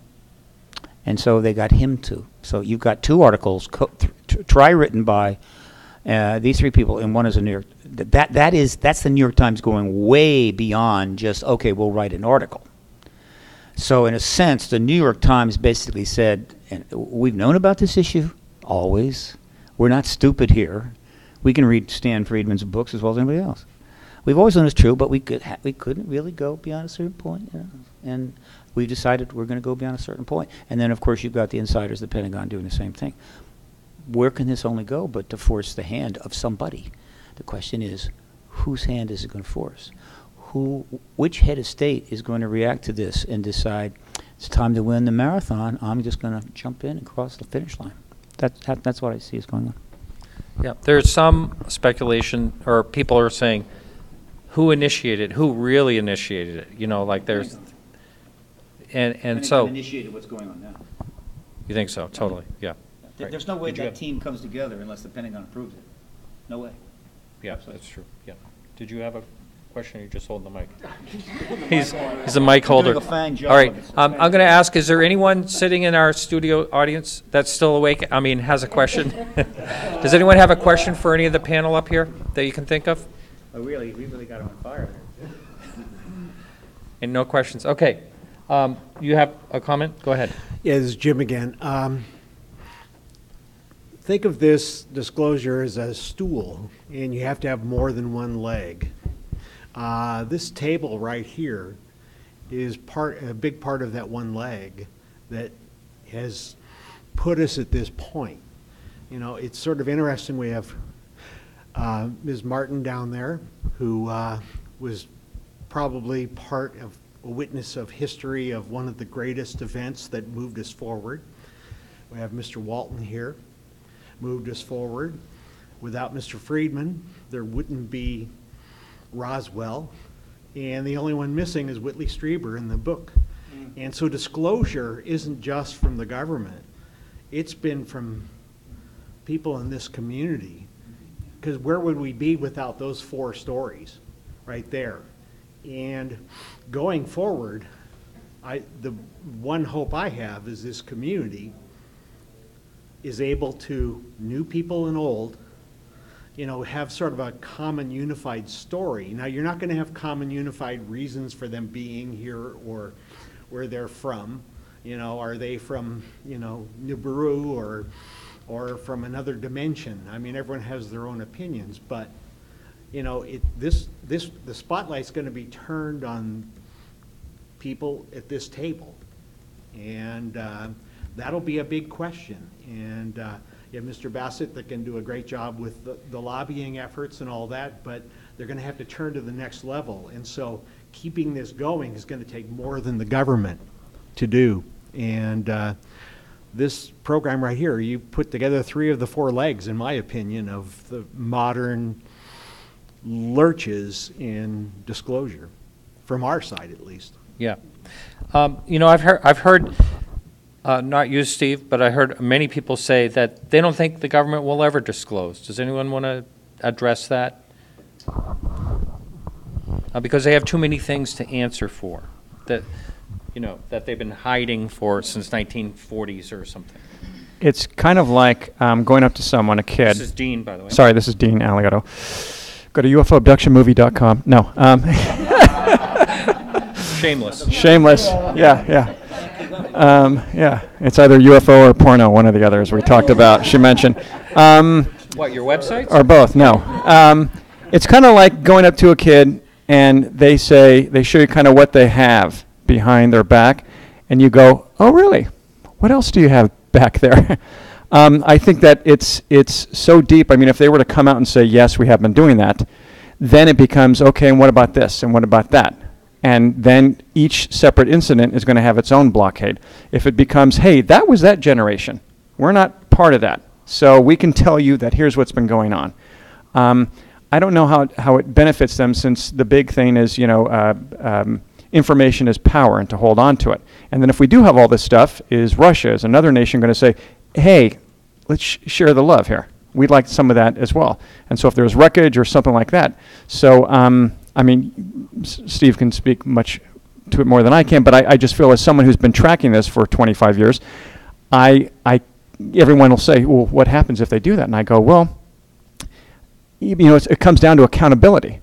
And so they got him to. So you've got two articles, written by these three people, and one is a New York. That's the New York Times going way beyond just, okay, we'll write an article. So in a sense, the New York Times basically said, and we've known about this issue always. We're not stupid here. We can read Stanton Friedman's books as well as anybody else. We've always known it's true, but we couldn't really go beyond a certain point. And we decided we're going to go beyond a certain point. And then, of course, you've got the insiders, the Pentagon, doing the same thing. Where can this only go but to force the hand of somebody? The question is, whose hand is it going to force? Which head of state is going to react to this and decide it's time to win the marathon? I'm just going to jump in and cross the finish line. That's what I see is going on. Yeah, there's some speculation, or people are saying, who initiated? Who really initiated it? You know, like there's, and so initiated what's going on now. You think so? Totally. Yeah. There's no way that team comes together unless the Pentagon approves it. No way. Yeah, that's true. Yeah. Did you have a question? Or you just hold the mic. He's a mic holder. All right. I'm going to ask: is there anyone sitting in our studio audience that's still awake? I mean, has a question? Does anyone have a question for any of the panel up here that you can think of? Oh, really? We really got him on fire there. And no questions. Okay. You have a comment? Go ahead. Yeah, this is Jim again. Think of this disclosure as a stool, and you have to have more than one leg. This table right here is a big part of that one leg that has put us at this point. You know, it's sort of interesting. We have Ms. Martin down there, who was probably part of a witness of history of one of the greatest events that moved us forward. We have Mr. Walton here, moved us forward. Without Mr. Friedman, there wouldn't be Roswell, and the only one missing is Whitley Strieber in the book. And so disclosure isn't just from the government. It's been from people in this community, because where would we be without those four stories right there? And going forward, the one hope I have is this community is able to, new people and old, you know, have sort of a common unified story. Now, you're not going to have common unified reasons for them being here or where they're from. You know, are they from, you know, Nibiru or from another dimension? I mean, everyone has their own opinions, but, you know, the spotlight's going to be turned on people at this table. And that'll be a big question. And you have Mr. Bassett that can do a great job with the lobbying efforts and all that, but they're going to have to turn to the next level. And so keeping this going is going to take more than the government to do. And this program right here, you put together 3 of the 4 legs, in my opinion, of the modern lurches in disclosure, from our side at least. Yeah. You know, I've heard not you, Steve, but I heard many people say that they don't think the government will ever disclose. Does anyone want to address that? Because they have too many things to answer for, that, you know, that they've been hiding for since 1940s or something. It's kind of like going up to someone, a kid. This is Dean, by the way. Sorry, this is Dean Aliotto. Go to UFOabductionmovie.com. No. Shameless. Shameless. Yeah. Yeah, it's either UFO or porno, one or the other, as we talked about. She mentioned. What, your website? Or both? No. It's kind of like going up to a kid and they show you kind of what they have behind their back, and you go, oh, really? What else do you have back there? I think that it's so deep. I mean, if they were to come out and say, yes, we have been doing that, then it becomes, okay, and what about this, and what about that? And then each separate incident is going to have its own blockade. If it becomes, hey, that was that generation. We're not part of that. So we can tell you that here's what's been going on. I don't know how it benefits them, since the big thing is, information is power, and to hold on to it. And then if we do have all this stuff, is Russia, is another nation going to say, hey, let's share the love here. We'd like some of that as well. And so if there's wreckage or something like that. So, I mean, Steve can speak much to it more than I can, but I just feel as someone who's been tracking this for 25 years, everyone will say, well, what happens if they do that? And I go, well, it comes down to accountability.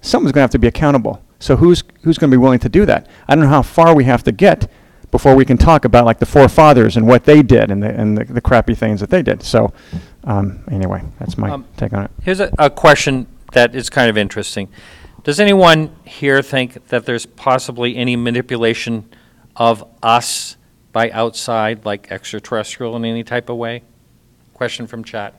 Someone's going to have to be accountable. So who's going to be willing to do that? I don't know how far we have to get before we can talk about like the forefathers and what they did and the crappy things that they did. So anyway, that's my take on it. Here's a question that is kind of interesting. Does anyone here think that there's possibly any manipulation of us by outside, like extraterrestrial in any type of way? Question from chat.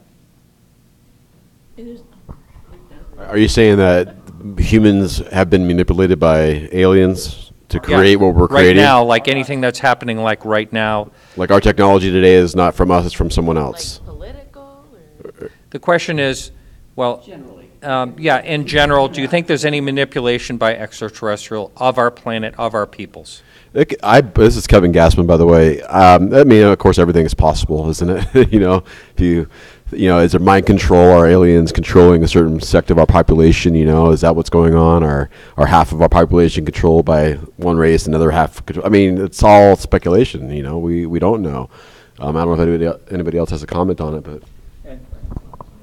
Are you saying that humans have been manipulated by aliens to create what we're creating? Right now, like anything that's happening like right now. Like our technology today is not from us, it's from someone else. Like political? Or? The question is, well, in general, do you think there's any manipulation by extraterrestrial of our planet, of our peoples? This is Kevin Gassman, by the way. I mean, of course, everything is possible, isn't it? Is there mind control? Are aliens controlling a certain sect of our population? Is that what's going on? Are half of our population controlled by one race, another half? I mean, it's all speculation. We don't know. I don't know if anybody else has a comment on it, but.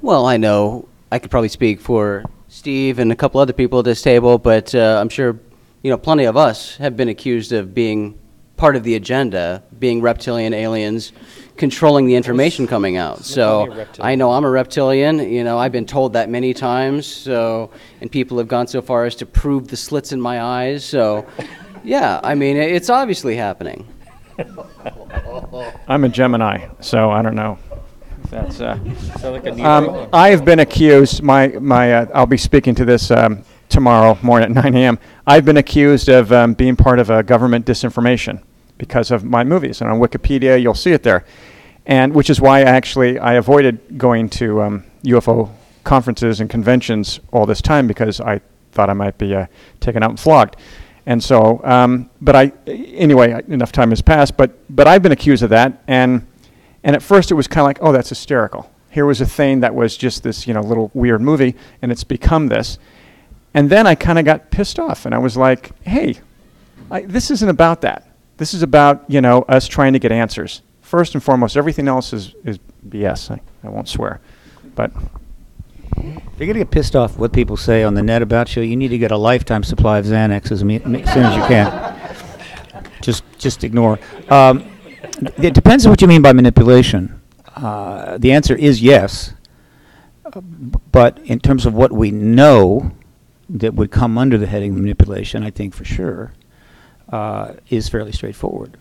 Well, I know I could probably speak for Steve and a couple other people at this table, but I'm sure plenty of us have been accused of being part of the agenda, being reptilian aliens, controlling the information coming out. So I know I'm a reptilian. I've been told that many times. So, and people have gone so far as to prove the slits in my eyes. So, yeah, I mean, it's obviously happening. I'm a Gemini, so I don't know. That's. Like a I have been accused. I'll be speaking to this tomorrow morning at 9 a.m. I've been accused of being part of a government disinformation because of my movies, and on Wikipedia you'll see it there, and which is why I avoided going to UFO conferences and conventions all this time, because I thought I might be taken out and flogged, and so anyway, enough time has passed, but I've been accused of that, and at first it was kind of like, oh, that's hysterical. Here was a thing that was just this little weird movie, and it's become this. And then I kind of got pissed off, and I was like, hey, this isn't about that. This is about, us trying to get answers. First and foremost, everything else is BS. I won't swear. But if you're going to get pissed off what people say on the net about you, you need to get a lifetime supply of Xanax as soon as you can. Just ignore. It depends on what you mean by manipulation. The answer is yes. But in terms of what we know that would come under the heading of manipulation, I think for sure, is fairly straightforward.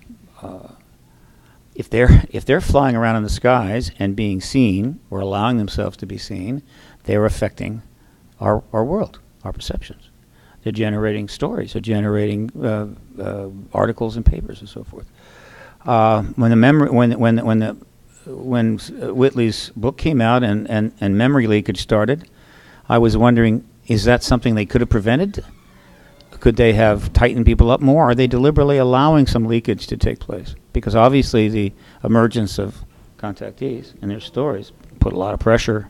If they're flying around in the skies and being seen or allowing themselves to be seen, they're affecting our world, our perceptions. They're generating stories. They're generating articles and papers and so forth. When Whitley's book came out and memory leakage started, I was wondering, is that something they could have prevented? Could they have tightened people up more? Are they deliberately allowing some leakage to take place? Because obviously the emergence of contactees and their stories put a lot of pressure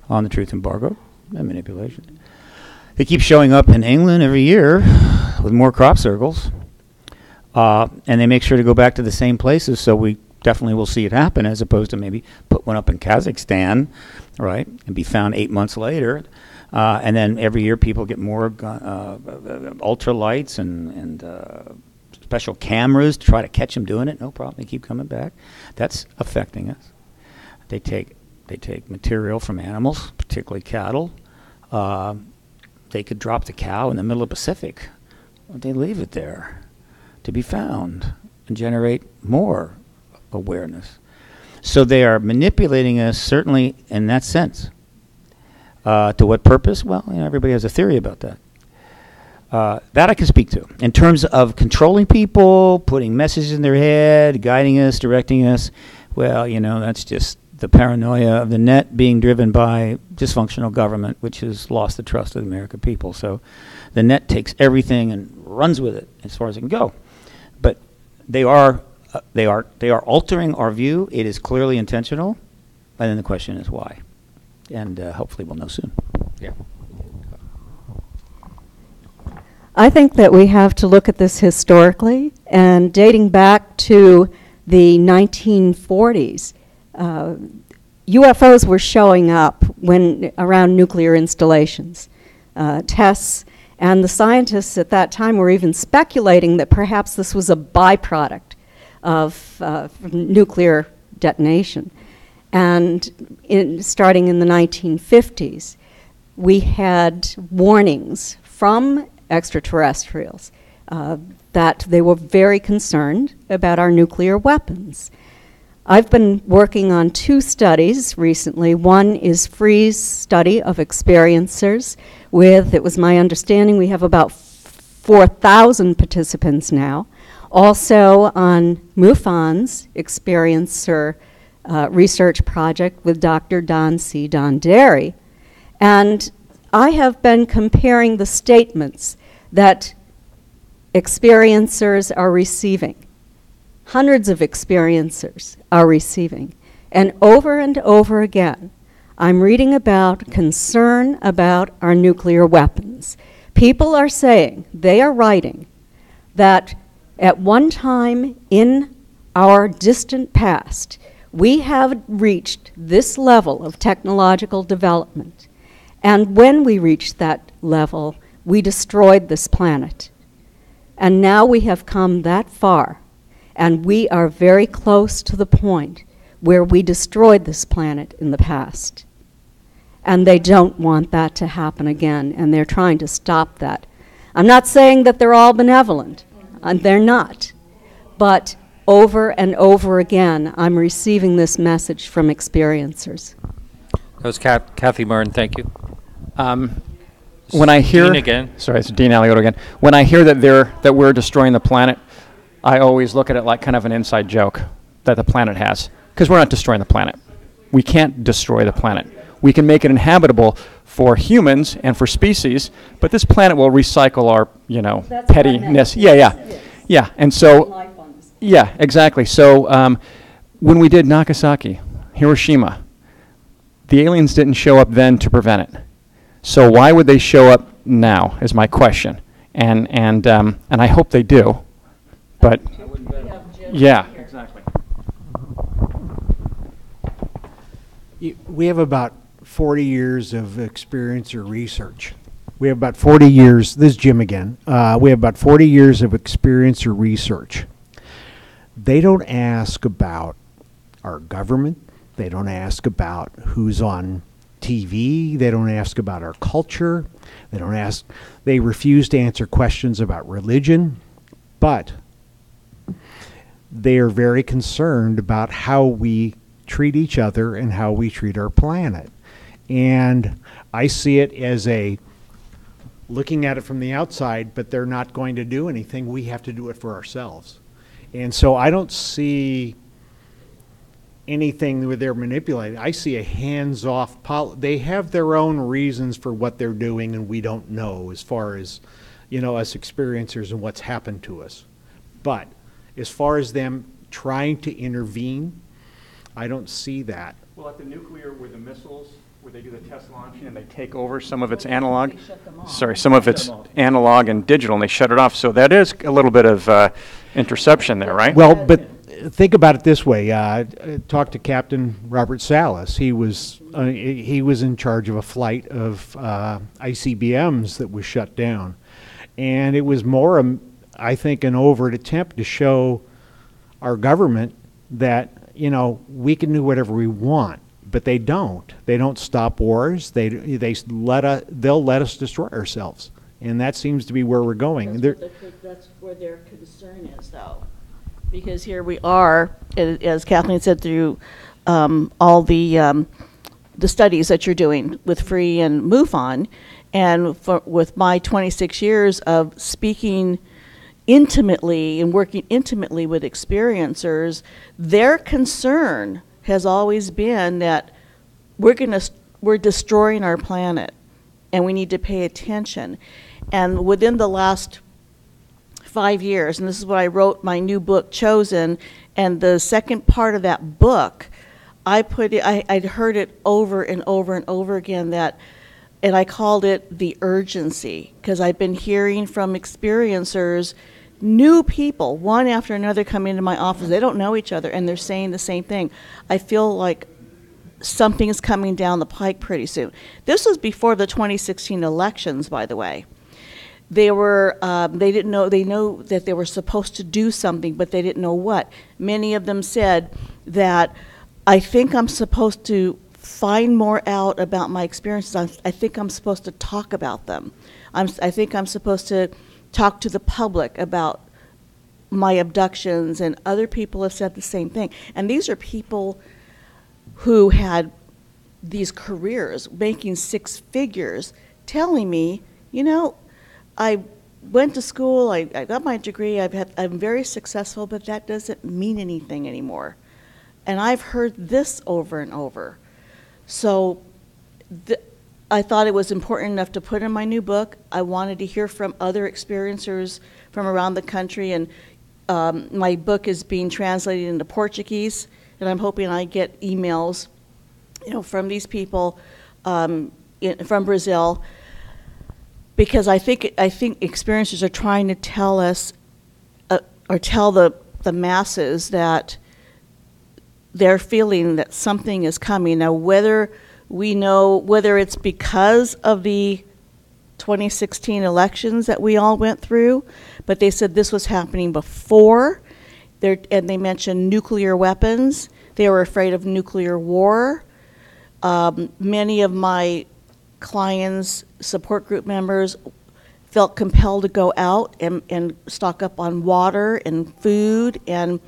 on the truth embargo and manipulation. They keep showing up in England every year with more crop circles, and they make sure to go back to the same places, so we definitely will see it happen, as opposed to maybe put one up in Kazakhstan, right, and be found 8 months later. And then every year people get more ultralights and special cameras to try to catch them doing it. No problem. They keep coming back. That's affecting us. They take material from animals, particularly cattle, They could drop the cow in the middle of the Pacific. They leave it there to be found and generate more awareness. So they are manipulating us, certainly in that sense. To what purpose? Well, everybody has a theory about that. That I can speak to. In terms of controlling people, putting messages in their head, guiding us, directing us, well, that's just the paranoia of the net being driven by dysfunctional government, which has lost the trust of the American people. So the net takes everything and runs with it as far as it can go. But they are altering our view. It is clearly intentional. And then the question is why. And hopefully we'll know soon. Yeah. I think that we have to look at this historically, and dating back to the 1940s, UFOs were showing up around nuclear installations, tests, and the scientists at that time were even speculating that perhaps this was a byproduct of nuclear detonation. And starting in the 1950s, we had warnings from extraterrestrials that they were very concerned about our nuclear weapons. I've been working on 2 studies recently. One is Free's study of experiencers it was my understanding we have about 4,000 participants now. Also on MUFON's experiencer research project with Dr. Don C. Donderi. And I have been comparing the statements that experiencers are receiving. Hundreds of experiencers are receiving. And over again, I'm reading about concern about our nuclear weapons. People are saying, they are writing, that at one time in our distant past, we have reached this level of technological development. And when we reached that level, we destroyed this planet. And now we have come that far, and we are very close to the point where we destroyed this planet in the past. And they don't want that to happen again, and they're trying to stop that. I'm not saying that they're all benevolent, and they're not. But over and over again, I'm receiving this message from experiencers. That was Kathy Murren, thank you. When I hear, Dean again. Sorry, it's Dean Alioto again. When I hear that we're destroying the planet, I always look at it like kind of an inside joke that the planet has, because we're not destroying the planet. We can't destroy the planet. We can make it inhabitable for humans and for species, but this planet will recycle our, pettiness. Yeah. And so, yeah, exactly. So when we did Nagasaki, Hiroshima, the aliens didn't show up then to prevent it. So why would they show up now? Is my question, and I hope they do, but yeah, exactly. We have about 40 years of experience or research. We have about 40 years. This is Jim again. We have about 40 years of experience or research. They don't ask about our government. They don't ask about who's on TV. They don't ask about our culture. They refuse to answer questions about religion, but they are very concerned about how we treat each other and how we treat our planet. And I see it as looking at it from the outside, but they're not going to do anything. We have to do it for ourselves. And so I don't see anything where they're manipulating. I see a hands-off they have their own reasons for what they're doing, and we don't know as far as, us experiencers and what's happened to us. But as far as them trying to intervene, I don't see that. Well, at the nuclear, where the missiles, where they do the test launching and they take over some of its analog, some of its analog and digital, and they shut it off. So that is a little bit of interception there, right? Well, but think about it this way. Talk to Captain Robert Salas. He was in charge of a flight of ICBMs that was shut down, and it was more, I think, an overt attempt to show our government that we can do whatever we want. but they don't. They don't stop wars. They'll let us destroy ourselves, and that seems to be where we're going. That's where their concern is, though, because here we are, as Kathleen said, through all the studies that you're doing with Free and MUFON, and with my 26 years of speaking intimately and working intimately with experiencers, their concern has always been that we're destroying our planet, and we need to pay attention. And within the last 5 years, and this is what I wrote my new book, Chosen, and the second part of that book, I'd heard it over and over and over again, and I called it the urgency, because I've been hearing from experiencers, new people, one after another, come into my office. They don't know each other, and they're saying the same thing. I feel like something is coming down the pike pretty soon. This was before the 2016 elections, by the way. They didn't know, they know that they were supposed to do something, but they didn't know what. Many of them said that, I think I'm supposed to find more out about my experiences. I think I'm supposed to talk about them. I think I'm supposed to talk to the public about my abductions, and other people have said the same thing. And these are people who had these careers, making 6 figures, telling me, I went to school, I got my degree, I'm very successful, but that doesn't mean anything anymore. And I've heard this over and over. So I thought it was important enough to put in my new book. I wanted to hear from other experiencers from around the country, and my book is being translated into Portuguese, and I'm hoping I get emails, from these people from Brazil, because I think experiencers are trying to tell us, or tell the masses that they're feeling that something is coming. Now, whether it's because of the 2016 elections that we all went through, but they said this was happening before, and they mentioned nuclear weapons. They were afraid of nuclear war. Many of my clients, support group members, felt compelled to go out and stock up on water and food. And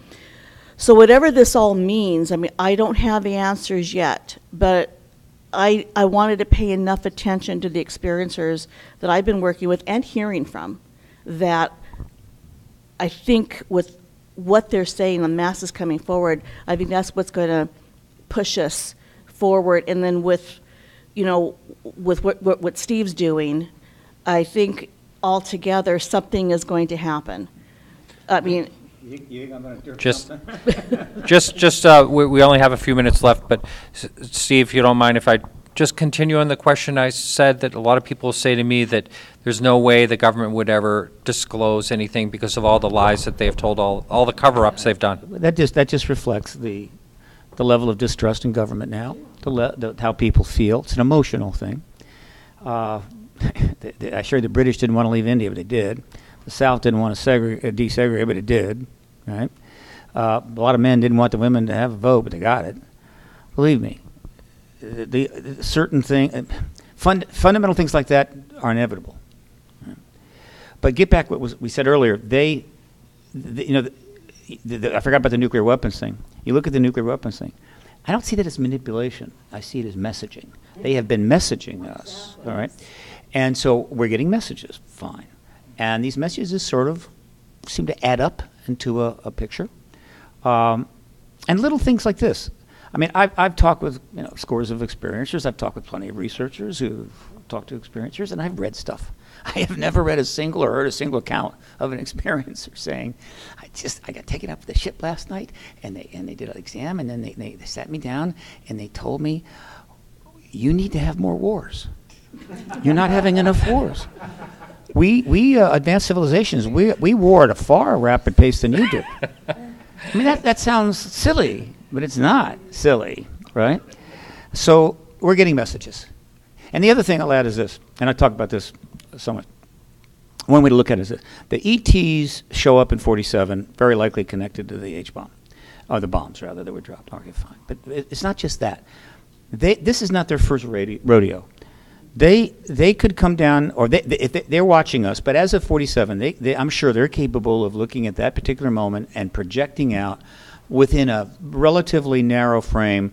so whatever this all means, I don't have the answers yet, but I wanted to pay enough attention to the experiencers that I've been working with and hearing from, that I think with what they're saying, the masses coming forward, I think that's what's going to push us forward. And then with what Steve's doing, I think altogether something is going to happen. Just, we only have a few minutes left, but Steve, if you don't mind, if I just continue on the question I said, that a lot of people say to me that there's no way the government would ever disclose anything because of all the lies that they've told, all the cover-ups they've done. That just reflects the level of distrust in government now, how people feel. It's an emotional thing. I'm sure the British didn't want to leave India, but they did. The South didn't want to desegregate, but it did. Right? A lot of men didn't want the women to have a vote, but they got it. Believe me, the certain fundamental things like that are inevitable. Right? But get back what we said earlier. I forgot about the nuclear weapons thing. You look at the nuclear weapons thing. I don't see that as manipulation. I see it as messaging. They have been messaging us, all right? And so we're getting messages, fine. And these messages sort of seem to add up into a picture. And little things like this. I've talked with scores of experiencers. I've talked with plenty of researchers who've talked to experiencers, and I've read stuff. I have never read a single or heard a single account of an experiencer saying, I got taken up to the ship last night, and they did an exam, and then they sat me down, and they told me, you need to have more wars. You're not having enough wars. We advanced civilizations, we war at a far rapid pace than you do. That sounds silly, but it's not silly, right? So we're getting messages. And the other thing I'll add is this, and I talk about this somewhat. One way to look at it is this. The ETs show up in 47, very likely connected to the H-bomb, or the bombs, rather, that were dropped. Okay, fine. But it's not just that. This is not their first rodeo. They could come down, or they're watching us, but as of 47, I'm sure they're capable of looking at that particular moment and projecting out within a relatively narrow frame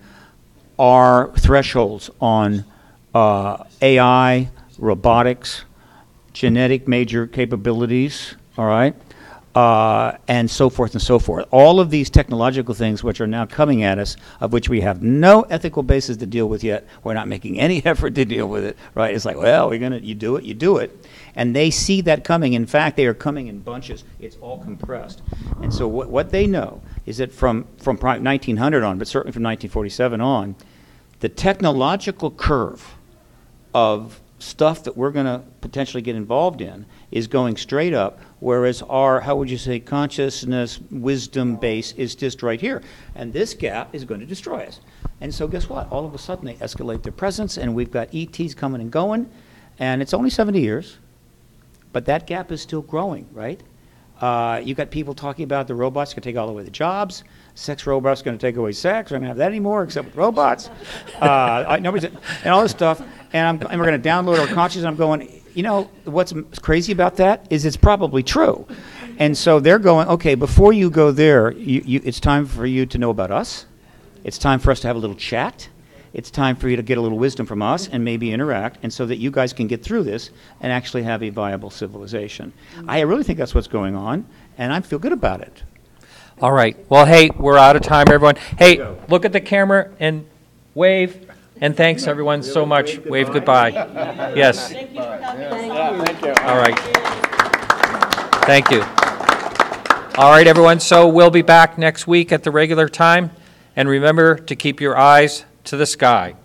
our thresholds on AI, robotics, genetic major capabilities, all right, and so forth and so forth. All of these technological things which are now coming at us, of which we have no ethical basis to deal with yet. We're not making any effort to deal with it, right? It's like, well, you do it. And they see that coming. In fact, they are coming in bunches. It's all compressed. And so what they know is that from 1900 on, but certainly from 1947 on, the technological curve of stuff that we're going to potentially get involved in is going straight up, whereas our, how would you say, consciousness, wisdom base is just right here. And this gap is going to destroy us. And so guess what? All of a sudden they escalate their presence, and we've got ETs coming and going, and it's only 70 years, but that gap is still growing, right? You got people talking about the robots going to take all away the jobs. Sex robots going to take away sex. We're going to have that anymore, except with robots. And all this stuff. And we're going to download our consciousness. And I'm going, you know, what's crazy about that is it's probably true. And so they're going, okay, before you go there, it's time for you to know about us. It's time for us to have a little chat. It's time for you to get a little wisdom from us and maybe interact, and so that you guys can get through this and actually have a viable civilization. I really think that's what's going on, and I feel good about it. All right. Well, hey, we're out of time, everyone. Hey, look at the camera and wave. And thanks, everyone, so much. Wave goodbye. Yes. Thank you for coming. Thank you. All right. Thank you. All right, everyone. So we'll be back next week at the regular time. And remember to keep your eyes to the sky.